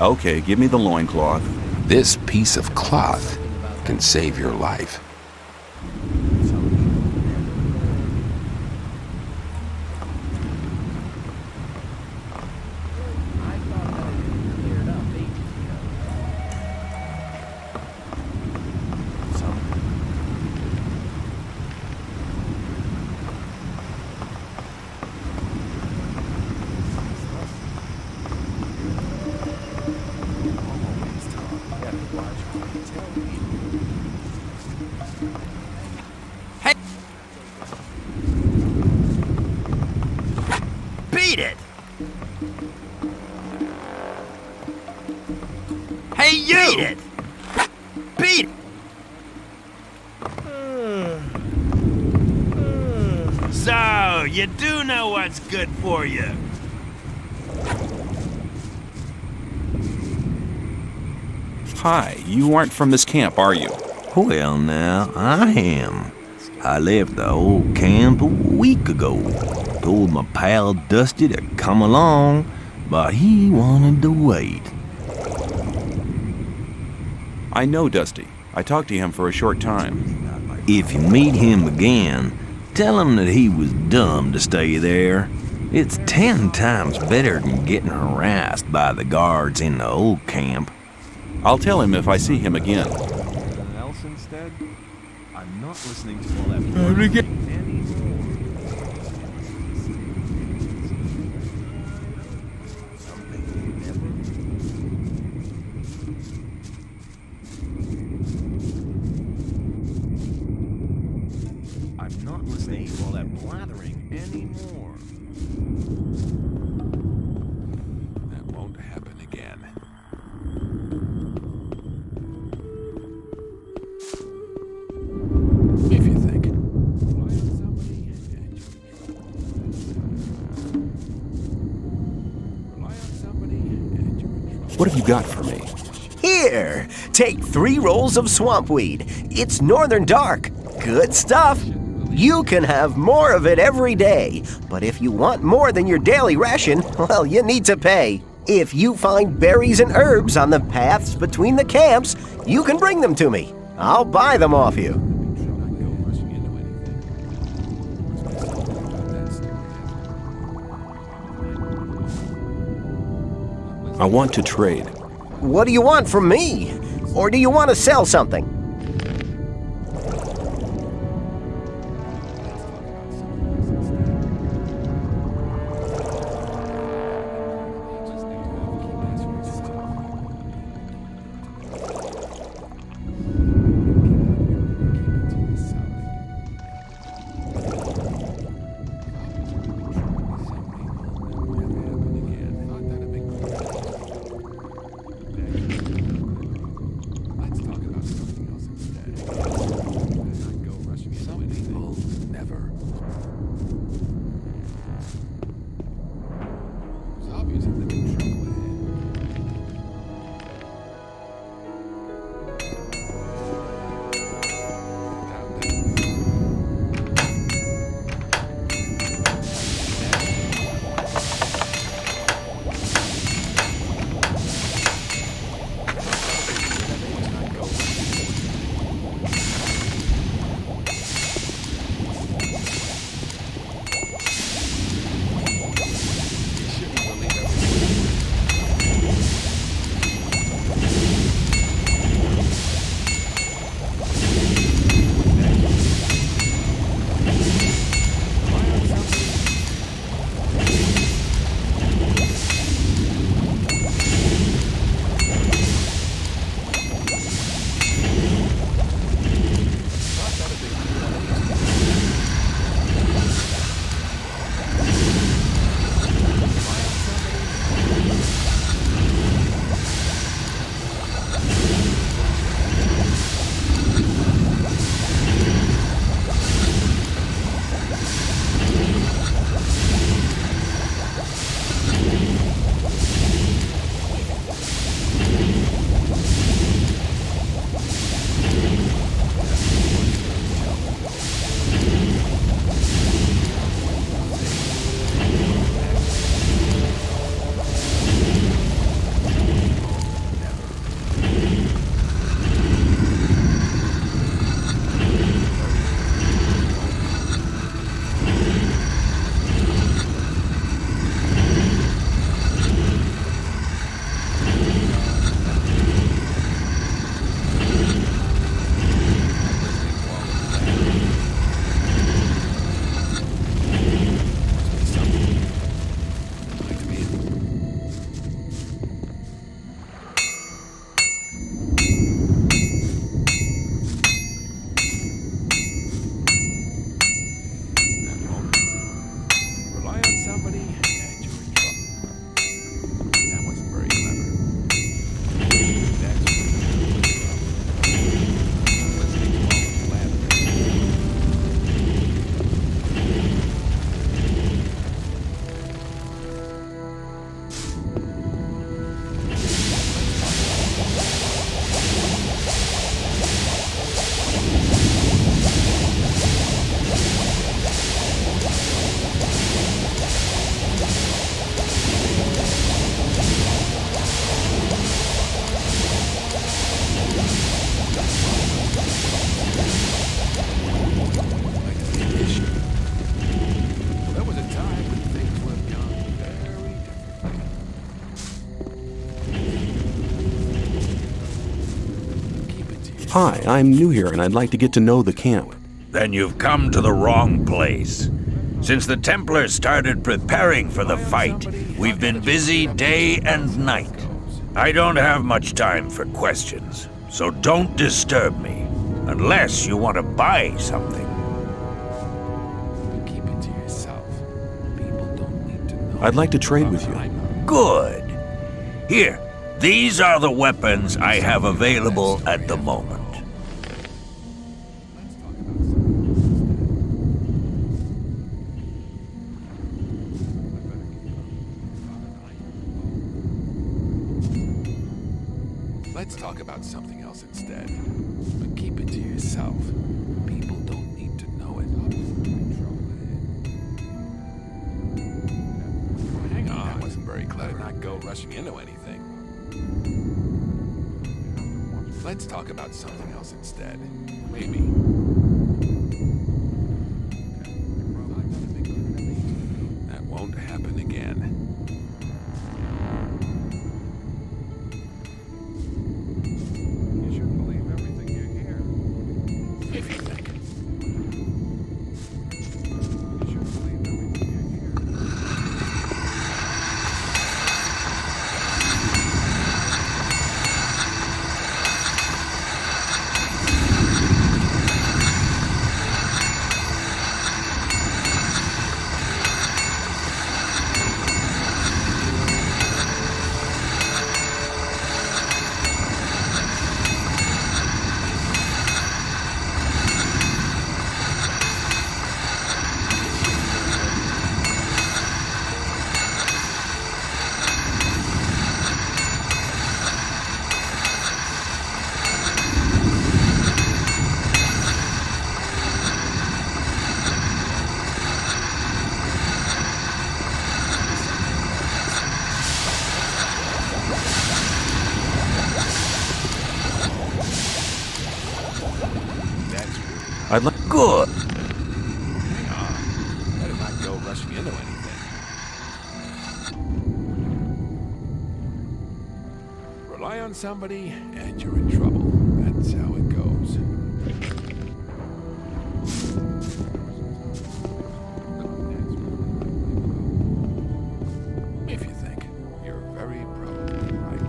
Speaker 11: Okay, give me the loincloth.
Speaker 1: This piece of cloth can save your life.
Speaker 5: Beat it! Hey, you! Beat it! Beat it! So, you do know what's good for you.
Speaker 11: Hi, you aren't from this camp, are you?
Speaker 17: Well, now, I am. I left the old camp a week ago. Told my pal Dusty to come along, but he wanted to wait.
Speaker 11: I know Dusty. I talked to him for a short time.
Speaker 17: If you meet him again, tell him that he was dumb to stay there. It's 10 times better than getting harassed by the guards in the old camp.
Speaker 11: I'll tell him if I see him again.
Speaker 8: Something else instead? I'm not listening to all that. I'm not listening to all that blathering anymore.
Speaker 1: That won't happen again. If you think.
Speaker 11: What have you got for me?
Speaker 16: Here, take 3 rolls of swampweed. It's northern dark. Good stuff. You can have more of it every day, but if you want more than your daily ration, well, you need to pay. If you find berries and herbs on the paths between the camps, you can bring them to me. I'll buy them off you.
Speaker 11: I want to trade.
Speaker 16: What do you want from me? Or do you want to sell something?
Speaker 11: Hi, I'm new here and I'd like to get to know the camp.
Speaker 10: Then you've come to the wrong place. Since the Templars started preparing for the fight, we've been busy day and night. I don't have much time for questions, so don't disturb me, unless you want to buy something.
Speaker 1: Keep it to yourself. People don't need to know.
Speaker 11: I'd like to trade with you.
Speaker 10: Good. Here, these are the weapons I have available at the moment.
Speaker 1: Let's talk about something else instead. But keep it to yourself. People don't need to know it. very clever. Not go rushing into anything. Let's talk about something else instead. Maybe. That won't happen again. You shouldn't believe everything you hear. If you think. You shouldn't believe everything you hear.
Speaker 11: I'd like.
Speaker 1: Good. Hang on. Better not go rushing into anything. Rely on somebody, and you're in trouble. That's how it goes. If you think, you're very probably right.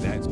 Speaker 1: That's